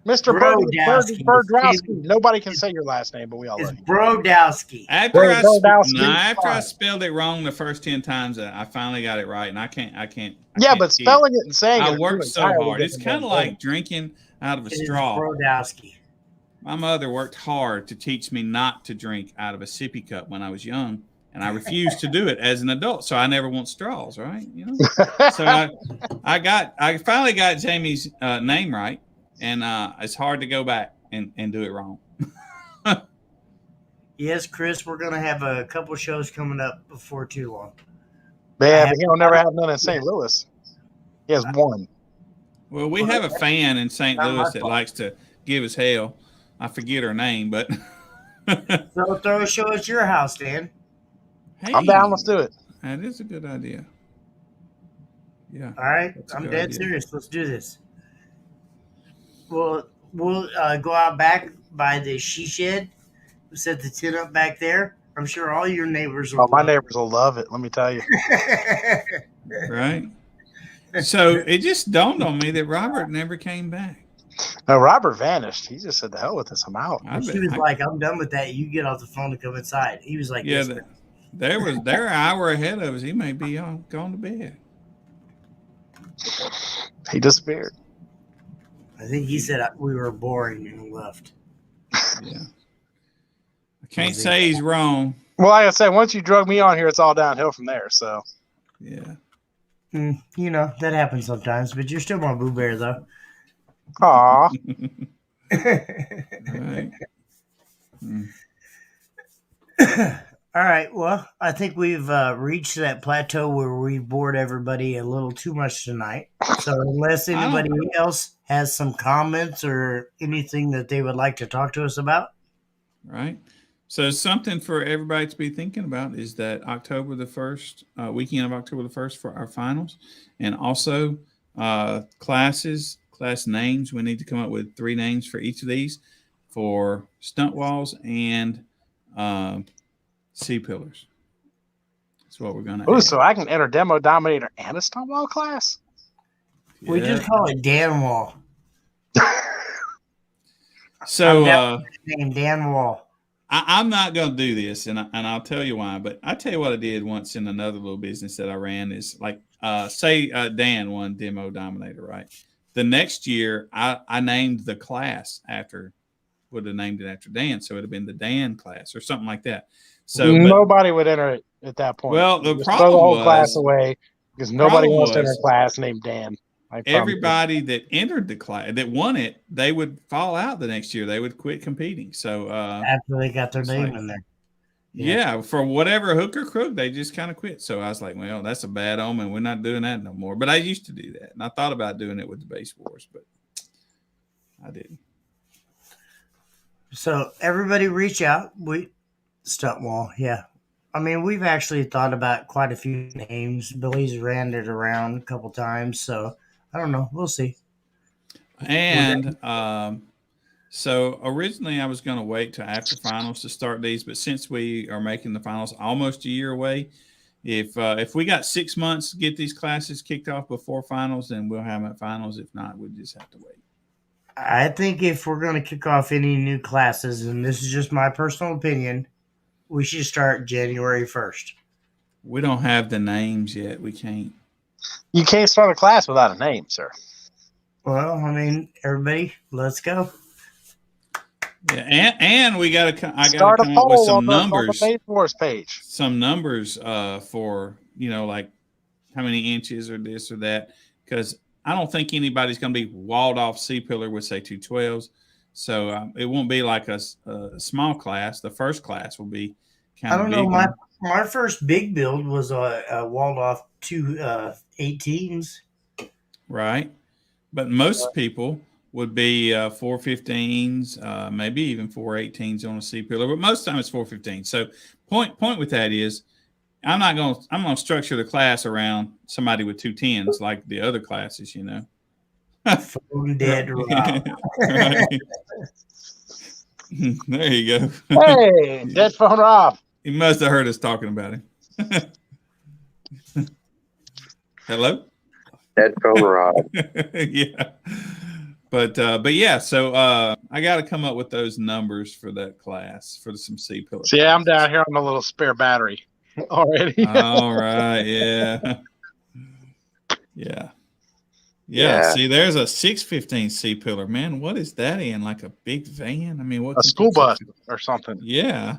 Mr. Brodowski. Brodowski. Nobody can say your last name, but we all It's love you. Brodowski. After Brodowski. after I spelled it wrong the first 10 times, I finally got it right, and I can't. Yeah, can't but keep- spelling it and saying it. I are worked two so entirely hard. It's different kind of things. like drinking out of a It is straw. Brodowski. My mother worked hard to teach me not to drink out of a sippy cup when I was young, and I refused to do it as an adult. So I never want straws, right? So I finally got Jamie's name right, and it's hard to go back and do it wrong. Yes, Chris, we're going to have a couple shows coming up before too long. Yeah, but he'll never have none in St. Louis. He has one. Well, we have a fan in St. Not my Louis that fault. likes to give us hell. I forget her name, but So throw a show at your house, Dan. hey, I'm down. Let's do it. That is a good idea. Yeah. All right, That's a I'm good dead idea. serious. Let's do this. We'll go out back by the she shed. We'll set the tent up back there. I'm sure all your neighbors will. Oh, my love neighbors will love it. Let me tell you. it. Right. So it just dawned on me that Robert never came back. No, Robert vanished. He just said, "The hell with this. I'm out." She was like, "I'm done with that. You get off the phone and come inside." He was like, Yeah, "Yes, they're an hour ahead of us. He may be gone to bed. He disappeared. I think he said we were boring and left." Yeah. I can't say he's wrong. Well, like I said, once you drug me on here, it's all downhill from there. So Yeah. You know, that happens sometimes, but you're still my Boo Bear, though. Aw. Right. Mm. All right. Well, I think we've reached that plateau where we bored everybody a little too much tonight. So, unless I anybody don't. else has some comments or anything that they would like to talk to us about, Right. So something for everybody to be thinking about is that October the 1st, weekend of October the 1st for our finals. And also class names. We need to come up with 3 names for each of these for stunt walls and C-pillars. That's what we're going to Ooh, add. so I can enter Demo Dominator and a Stonewall class? we just call it Dan Wall. So Name Dan Wall. I'm not going to do this, and I'll tell you why. But I tell you what I did once in another little business that I ran is like, say Dan won Demo Dominator, right? The next year, I named the class would have named it after Dan, so it would have been the Dan class or something like that. So nobody would enter it at that point. Well, the Just problem throw the whole was class away because nobody wants to enter a class named Dan. Everybody that entered the class that won it, they would fall out the next year. They would quit competing. So after they got their name in there. Yeah, for whatever hook or crook, they just kind of quit. So I was like, well, that's a bad omen. We're not doing that no more. But I used to do that. And I thought about doing it with the base wars, but I didn't. So everybody reach out. Stunt wall, yeah. I mean, we've actually thought about quite a few names. Billy's ran it around a couple times, so I don't know. We'll see. And so originally I was going to wait till after finals to start these, but since we are making the finals almost a year away, if we got 6 months to get these classes kicked off before finals, then we'll have them at finals. If not, we'll just have to wait. I think if we're going to kick off any new classes, and this is just my personal opinion, we should start January 1st. We don't have the names yet. We can't. You can't start a class without a name, sir. Well, I mean, everybody, let's go. Yeah, and we got to. I got Start to a come up with poll some on numbers. the Base Wars page. Some numbers for like how many inches or this or that, because I don't think anybody's going to be walled off C-pillar with say 212s. So it won't be like a small class. The first class will be kind of. I don't know. My first big build was a walled off 218s. Right, but most people would be 415s, maybe even 418s on a C-pillar, but most of the time it's 415. So point with that is I'm going to structure the class around somebody with 210s like the other classes, Phone dead Rob. Right. There you go. Hey, dead phone Rob. He must have heard us talking about him. Hello? Dead phone Rob. Yeah. But yeah, so I got to come up with those numbers for that class for some C-pillar. So yeah, I'm down here on a little spare battery already. All right, yeah. See, there's a 615 C-pillar. Man, what is that in? Like a big van? I mean, what? A school bus or something? Yeah,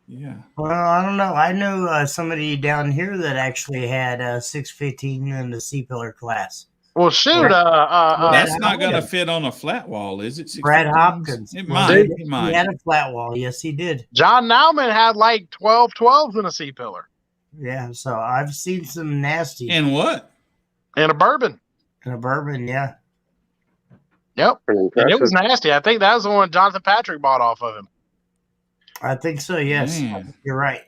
yeah. Well, I don't know. I know somebody down here that actually had a 615 in the C-pillar class. Well, shoot. That's not going to fit on a flat wall, is it? Brad Hopkins. It might. It might. He had a flat wall. Yes, he did. John Nauman had like 12 12s in a C-pillar. Yeah, so I've seen some nasty. And what? In a bourbon. In a bourbon, yeah. Yep. And it was nasty. I think that was the one Jonathan Patrick bought off of him. I think so, yes. You're right.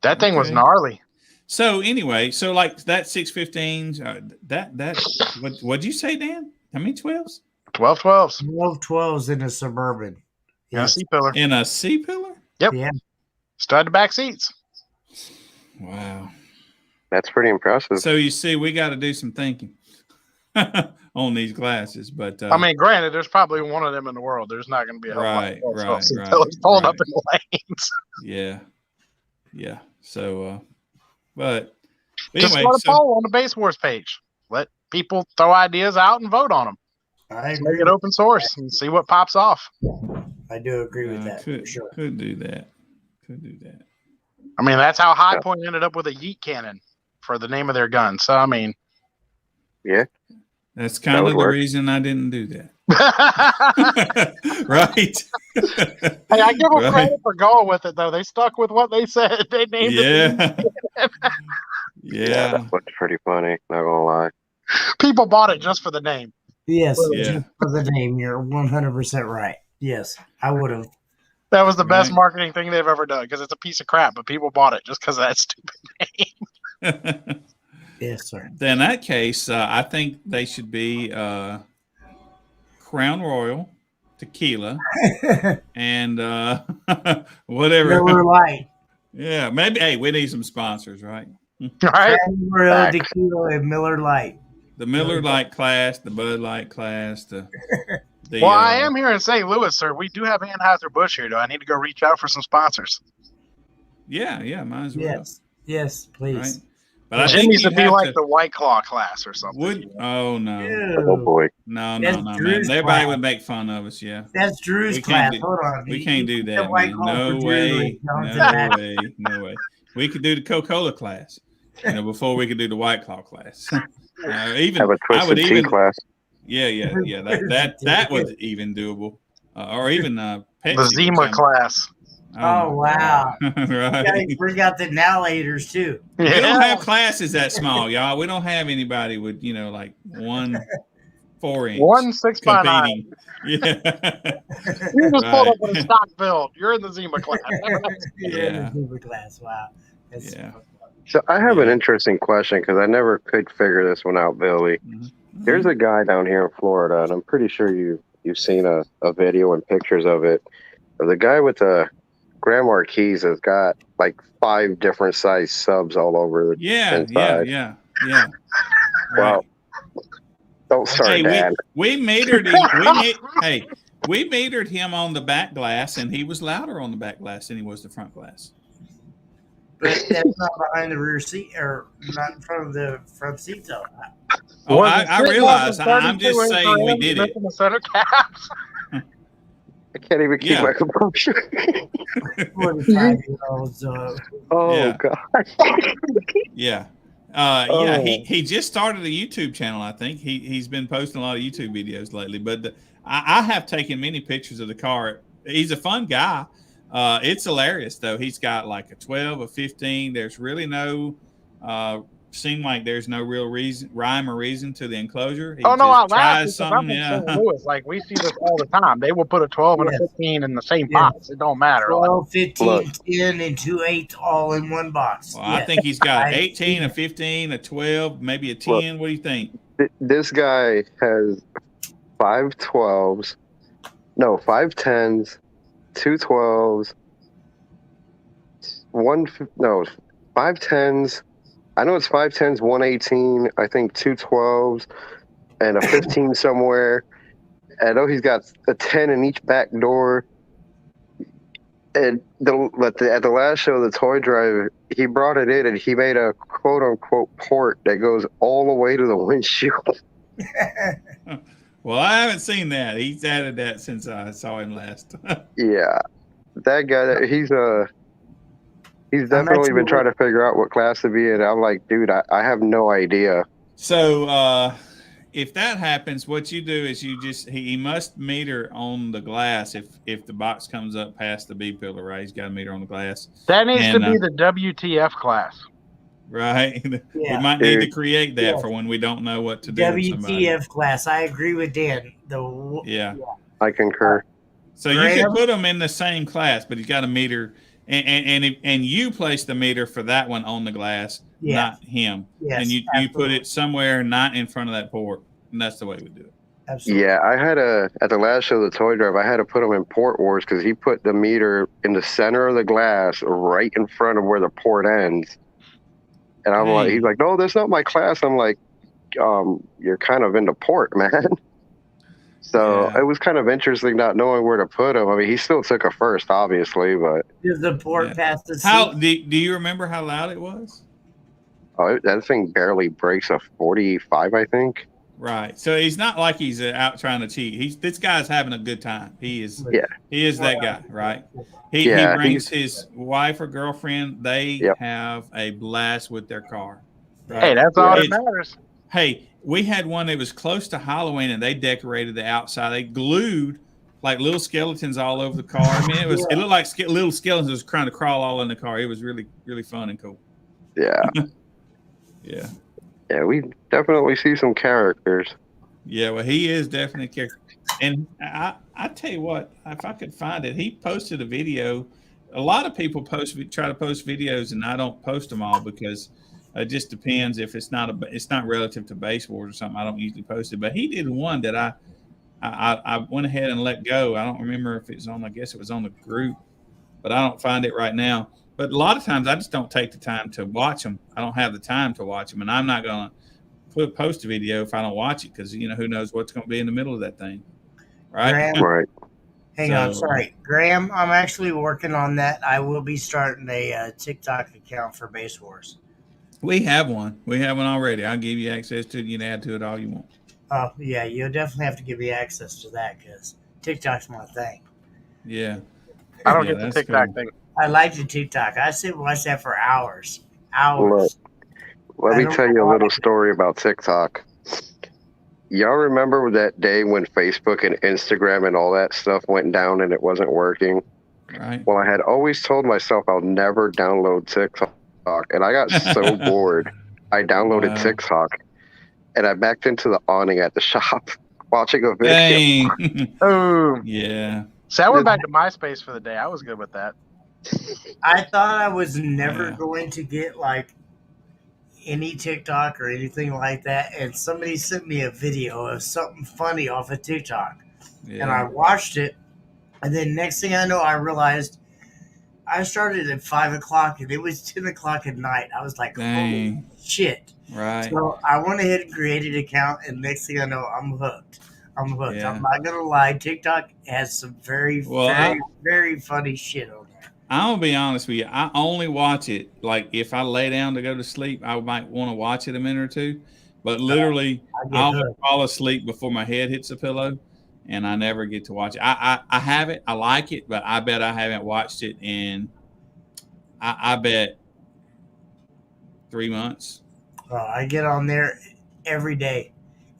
That thing was gnarly. So anyway, so like that 615s, what'd you say, Dan? How many 12s? 12 12s. 12 12s in a Suburban. In a C-pillar. In a C-pillar? Yep. Yeah. Started the back seats. Wow. That's pretty impressive. So you see, we got to do some thinking on these classes. But I mean, granted, there's probably one of them in the world. There's not going to be a right. It's pulling up in the lanes. Yeah. So, but just anyway, start a poll on the Base Wars page. Let people throw ideas out and vote on them. Make it open source and see what pops off. I do agree with that. Could, for sure. Could do that. I mean, that's how High Point ended up with a yeet cannon. for the name of their gun. So I mean, Yeah, That's That kind would of the work. reason I didn't do that. hey, Right. I give them Right. credit for going with it though. They stuck with what they said. They named it. Yeah. Yeah. that was pretty funny. Not gonna lie. People bought it just for the name. Yes, Yeah. just for the name, you're 100% right. Yes, I would have. That was the best Right. marketing thing they've ever done because it's a piece of crap, but people bought it just because of that stupid name. Yes, sir. In that case, I think they should be Crown Royal, tequila, and whatever. Miller Lite. Yeah, maybe. Hey, we need some sponsors, right? Right? Royal Facts. Tequila and Miller Lite. The Miller Lite class, the Bud Light class, the Well, I am here in St. Louis, sir. We do have Anheuser-Busch here. Do I need to go reach out for some sponsors? Yeah, might as well. Yes, Right? please. But I Jim think needs to you'd be have like the White Claw class or something. would. Oh no, Oh Ew. boy. no, That's man. Drew's Everybody class. would make fun of us. Yeah, That's Drew's We can't class. do- Hold on. we You can't do put the that, White man. Claw No for Drew way, and Johnson no Matt. way, no way. We could do the Coca-Cola class, before we could do the White Claw class. Even Have a I would twisted tea even. class. Yeah. That was even doable, or even Pepsi. The which Zima I'm- class. Oh, my wow. God. You Right. gotta bring out the Nowlators, too. We don't Yeah. have classes that small, y'all. We don't have anybody with, like 1 4-inch 1 6x9. competing. Yeah. You just pulled up Right. with a stock build. You're in the Zima class. You're in Yeah. the super class. Wow. That's Yeah. So I have an Yeah. interesting question because I never could figure this one out, Billy. Mhm. There's a guy down here in Florida, and I'm pretty sure you've seen a video and pictures of it. The guy with the Grand Marquis has got like 5 different size subs all over the Yeah. inside. Right. Well, don't start Hey, that. we metered him. We metered him on the back glass, and he was louder on the back glass than he was the front glass. But that's not behind the rear seat, or not in front of the front seat, though. Oh, Was I it sitting realize. on the I'm just 32 saying we inch did rim it. missing the center caps? I can't even keep Yeah. my composure. 45-year-olds. Oh Yeah. God. Yeah. Oh. He just started a YouTube channel. I think he's been posting a lot of YouTube videos lately. But I have taken many pictures of the car. He's a fun guy. It's hilarious though. He's got like a 12, a 15. There's really no seem like there's no real rhyme or reason to the enclosure. He Oh no, just I laugh tries because something. I'm in Yeah. St. Louis. Like we see this all the time. They will put a 12 and a Yes. 15 in the same Yes. box. It don't matter. 12, 15, Look. 10, and 2 8 all in one box. Well, I Yes. think he's got I've 18, seen a it. 15, a 12, maybe a 10. What do you think? This guy has 5 12s, no 5 10s, 2 12s, 5 10s. I know it's 5 10s, 1 18, I think 2 12s, and a 15 somewhere. I know he's got a 10 in each back door. And at the last show, the toy drive, he brought it in and he made a quote unquote port that goes all the way to the windshield. Well, I haven't seen that. He's added that since I saw him last. Yeah, that guy, he's definitely been trying to figure out what class to be in. I'm like, dude, I have no idea. So if that happens, what you do is he must meter on the glass if the box comes up past the B pillar, right? He's got to meter on the glass. That needs And, to be the WTF class. Right. We Yeah. might need to create that Yeah. for when we don't know what to do with somebody. WTF class. I agree with Dan. Yeah. I concur. So you could Graham? put them in the same class, but he's got a meter, and you place the meter for that one on the glass, Yeah. not him. Yes, And you put absolutely. it somewhere not in front of that port, and that's the way we do it. Absolutely. Yeah, I had at the last show, the toy drive, I had to put him in port wars because he put the meter in the center of the glass, right in front of where the port ends. And I'm like, he's like, no, that's not my class. I'm like, you're kind of into port, man. So Yeah. it was kind of interesting not knowing where to put him. I mean, he still took a first, obviously, but Does the port Yeah. pass the seat? How do you remember how loud it was? that thing barely breaks a 45, I think. Right. So he's not like he's out trying to cheat. This guy's having a good time. He is. Yeah. He is that guy, right? He Yeah, brings his wife or girlfriend. They Yep. have a blast with their car. Hey, that's all that It's- matters. Hey, we had one that was close to Halloween, and they decorated the outside. They glued like little skeletons all over the car. I mean, it looked like little skeletons was trying to crawl all in the car. It was really, really fun and cool. Yeah. Yeah. Yeah, we definitely see some characters. Yeah, well, he is definitely a character. And I tell you what, if I could find it, he posted a video. A lot of people try to post videos, and I don't post them all because it just depends if it's not relative to base wars or something. I don't usually post it, but he did one that I went ahead and let go. I don't remember if it's on. I guess it was on the group, but I don't find it right now. But a lot of times I just don't take the time to watch them. I don't have the time to watch them, and I'm not gonna post a video if I don't watch it because who knows what's going to be in the middle of that thing, right? Graham, Right. hang on, sorry, Graham. I'm actually working on that. I will be starting a TikTok account for Base Wars. We have one. We have one already. I'll give you access to it. You can add to it all you want. Oh yeah, you'll definitely have to give me access to that because TikTok's my thing. Yeah. I don't Yeah, get the that's TikTok cool. thing. I like the TikTok. I sit and watch that for hours. Hours. Let I me don't tell know you a why. little story about TikTok. Y'all remember that day when Facebook and Instagram and all that stuff went down and it wasn't working? Right. Well, I had always told myself I'll never download TikTok, and I got so bored. I downloaded Wow. TikTok, and I backed into the awning at the shop watching a video. Dang. Oh, Yeah. so I went back to MySpace for the day. I was good with that. I thought I was never Yeah. going to get like any TikTok or anything like that, and somebody sent me a video of something funny off of TikTok, and I Yeah. watched it, and then next thing I know, I realized I started at 5 o'clock, and it was 10 o'clock at night. I was like, "Holy Dang. shit!" Right. So I went ahead and created an account, and next thing I know, I'm hooked. I'm hooked. Yeah. I'm not gonna lie. TikTok has some very, Well, very, very funny shit on there. I'm gonna be honest with you. I only watch it like if I lay down to go to sleep, I might want to watch it a minute or two. But literally, I get I'll hooked. fall asleep before my head hits the pillow, and I never get to watch it. I have it. I like it, but I bet I haven't watched it in. I bet 3 months. I get on there every day,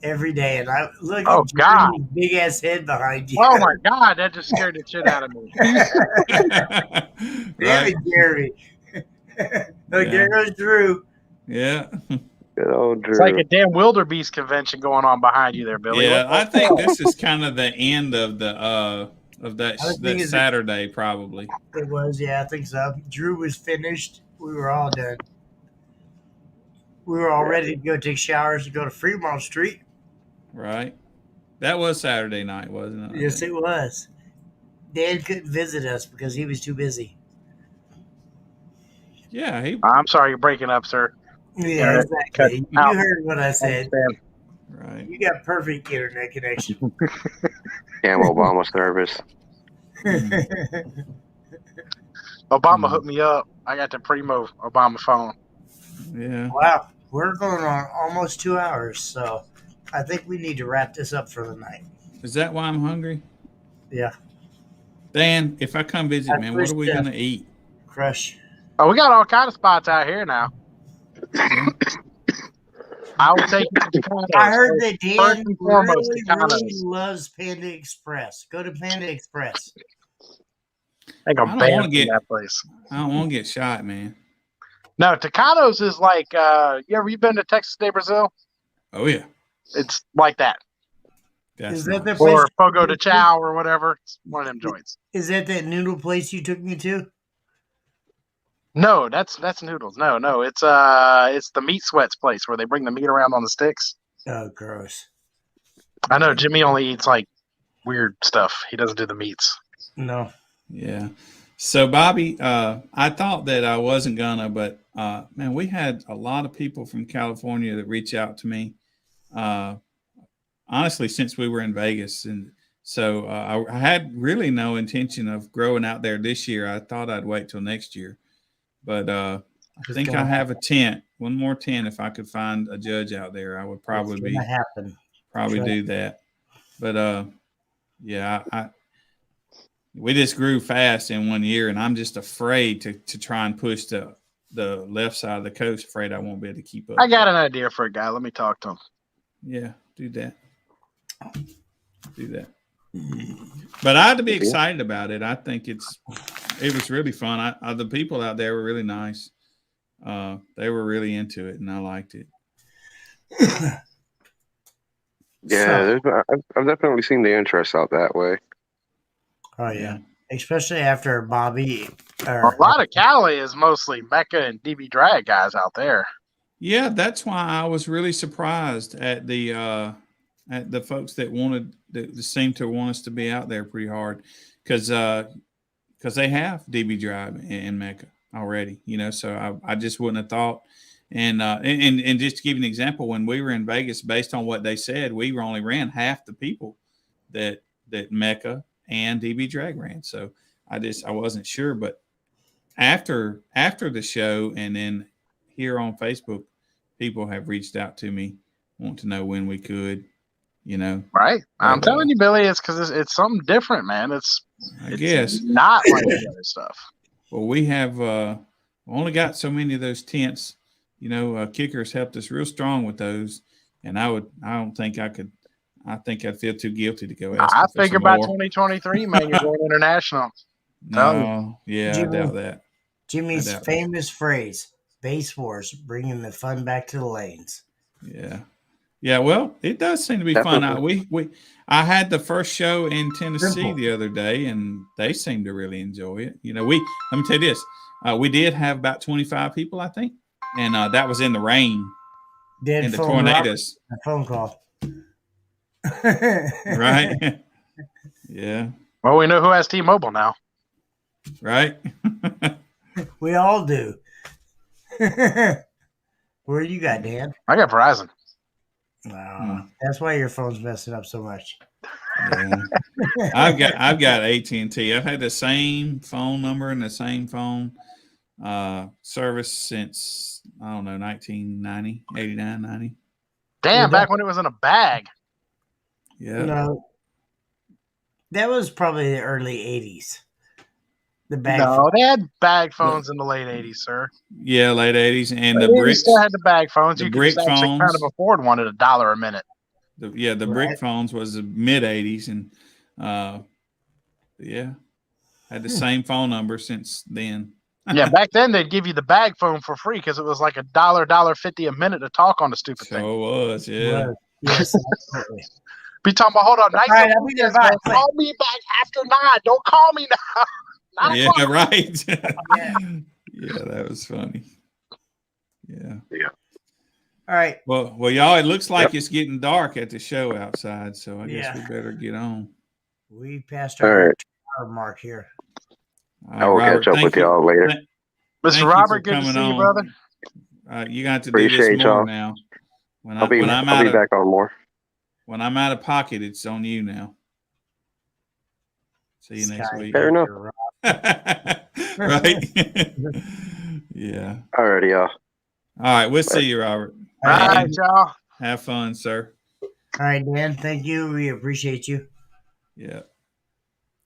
and I look Oh, at God. Jimmy's big ass head behind you. Oh my God, that just scared the shit out of me. Damn Right? it, Jeremy. Look, Yeah. there goes Drew. Yeah. Good old Drew. It's like a damn wildebeest convention going on behind you there, Billy. Yeah, What I the think hell? this is kind of the end of the I think that it's- Saturday probably. It was, yeah, I think so. Drew was finished. We were all done. We were all ready to go take showers and go to Fremont Street. Right. That was Saturday night, wasn't it? I Yes, think? it was. Dan couldn't visit us because he was too busy. Yeah, he I'm sorry, you're breaking up, sir. Yeah, Yeah, exactly. You out. heard what I said. Understand. right. You got perfect internet connection. Damn Obama service. Obama Hmm. hooked me up. I got the Primo Obama phone. Yeah. Wow, we're going on almost 2 hours, so I think we need to wrap this up for the night. Is that why I'm hungry? Yeah, Dan, if I come visit, man, what are we gonna eat? Crush. Oh, we got all kind of spots out here now. Yeah. I will take you to Chicago. I heard that First Dan and foremost, really Chicanos. loves Panda Express. Go to Panda Express. I think I I'm don't banned wanna from get- that place. I don't want to get shot, man. No, Tucanos is like, you been to Texas de Brazil? Oh yeah. It's like that. That's Is that the nice. place? Or Fogo de Chao or whatever. It's one of them joints. Is that noodle place you took me to? No, that's noodles. No, it's the meat sweats place where they bring the meat around on the sticks. Oh, gross. I know Jimmy only eats like weird stuff. He doesn't do the meats. No. Yeah. So Bobby, I thought that I wasn't gonna, but man, we had a lot of people from California that reach out to me. Honestly, since we were in Vegas, and so I had really no intention of growing out there this year. I thought I'd wait till next year, but I It's think I gonna have a tent, one more tent. If I could find a judge out there, I would probably It's be gonna happen. Sure. do that. But yeah, we just grew fast in 1 year, and I'm just afraid to try and push the the left side of the coast. Afraid I won't be able to keep up. I got an idea for a guy. Let me talk to him. Yeah, do that. Do that. But I had to be excited about it. I think it was really fun. The people out there were really nice. They were really into it, and I liked it. Yeah, I've definitely seen the interest out that way. Oh yeah, especially after Bobby. A lot of Cali is mostly Mecca and DB drag guys out there. Yeah, that's why I was really surprised at the folks that seemed to want us to be out there pretty hard, because they have DB Drive in Mecca already, So I just wouldn't have thought. And just to give you an example, when we were in Vegas, based on what they said, we only ran half the people that Mecca and DB Drag ran. So I wasn't sure, but after the show and then here on Facebook, people have reached out to me, want to know when we could, Right. I'm telling you, Billy, it's because it's something different, man. It's not like the other stuff. Well, we have only got so many of those tents. Kickers helped us real strong with those, and I don't think I could. I think I'd feel too guilty to go ask. I figure by 2023, man, you're going international. No, yeah, Jimmy, I doubt that. Jimmy's famous phrase: "Base Wars, bringing the fun back to the lanes." Yeah. Well, it does seem to be fun. I had the first show in Tennessee the other day, and they seemed to really enjoy it. Let me tell you this: we did have about 25 people, I think, and that was in the rain, in the tornadoes. A phone call. Right. Yeah. Well, we know who has T-Mobile now. Right. We all do. Where you got, Dan? I got Verizon. That's why your phone's messing up so much. Yeah. I've got AT&T. I've had the same phone number and the same phone service since, I don't know, 1990, 89, 90. Damn, back when it was in a bag. Yeah. No, that was probably the early 80s. They had bag phones in the late 80s, sir. Yeah, late 80s. And the brick still had the bag phones. The you brick could actually kind of afford one at $1 a minute. The brick phones was the mid 80s, and had the same phone number since then. Yeah, back then they'd give you the bag phone for free because it was like $1.50 a minute to talk on the stupid thing. So was, yeah. Yes, absolutely. Be talking about, hold on, night I'll be there. call me back after 9. Don't call me now. Yeah, right. Yeah, that was funny. Yeah. All right. Well, y'all, it looks like it's getting dark at the show outside, so I guess we better get on. We passed our mark here. I will catch up with y'all later. Mr. Robert, good to see you, brother. You got to do this more now. I'll be back on more. When I'm out of pocket, it's on you now. See you next week. Fair enough. Right? Yeah. Alrighty, y'all. All right. We'll see you, Robert. All right, y'all. Have fun, sir. All right, Dan. Thank you. We appreciate you. Yeah.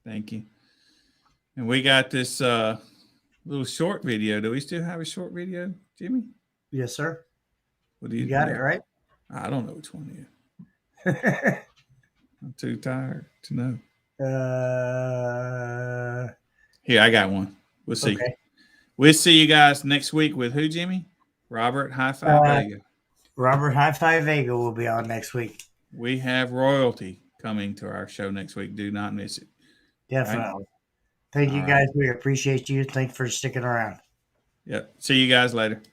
Thank you. And we got this little short video. Do we still have a short video, Jimmy? Yes, sir. What do you got it, right? I don't know which one it is. I'm too tired to know. Here, I got one. We'll see. Okay. We'll see you guys next week with who, Jimmy? Robert High Five Vega. Robert High Five Vega will be on next week. We have royalty coming to our show next week. Do not miss it. Definitely. Right? Thank you, guys. We appreciate you. Thanks for sticking around. Yep. See you guys later.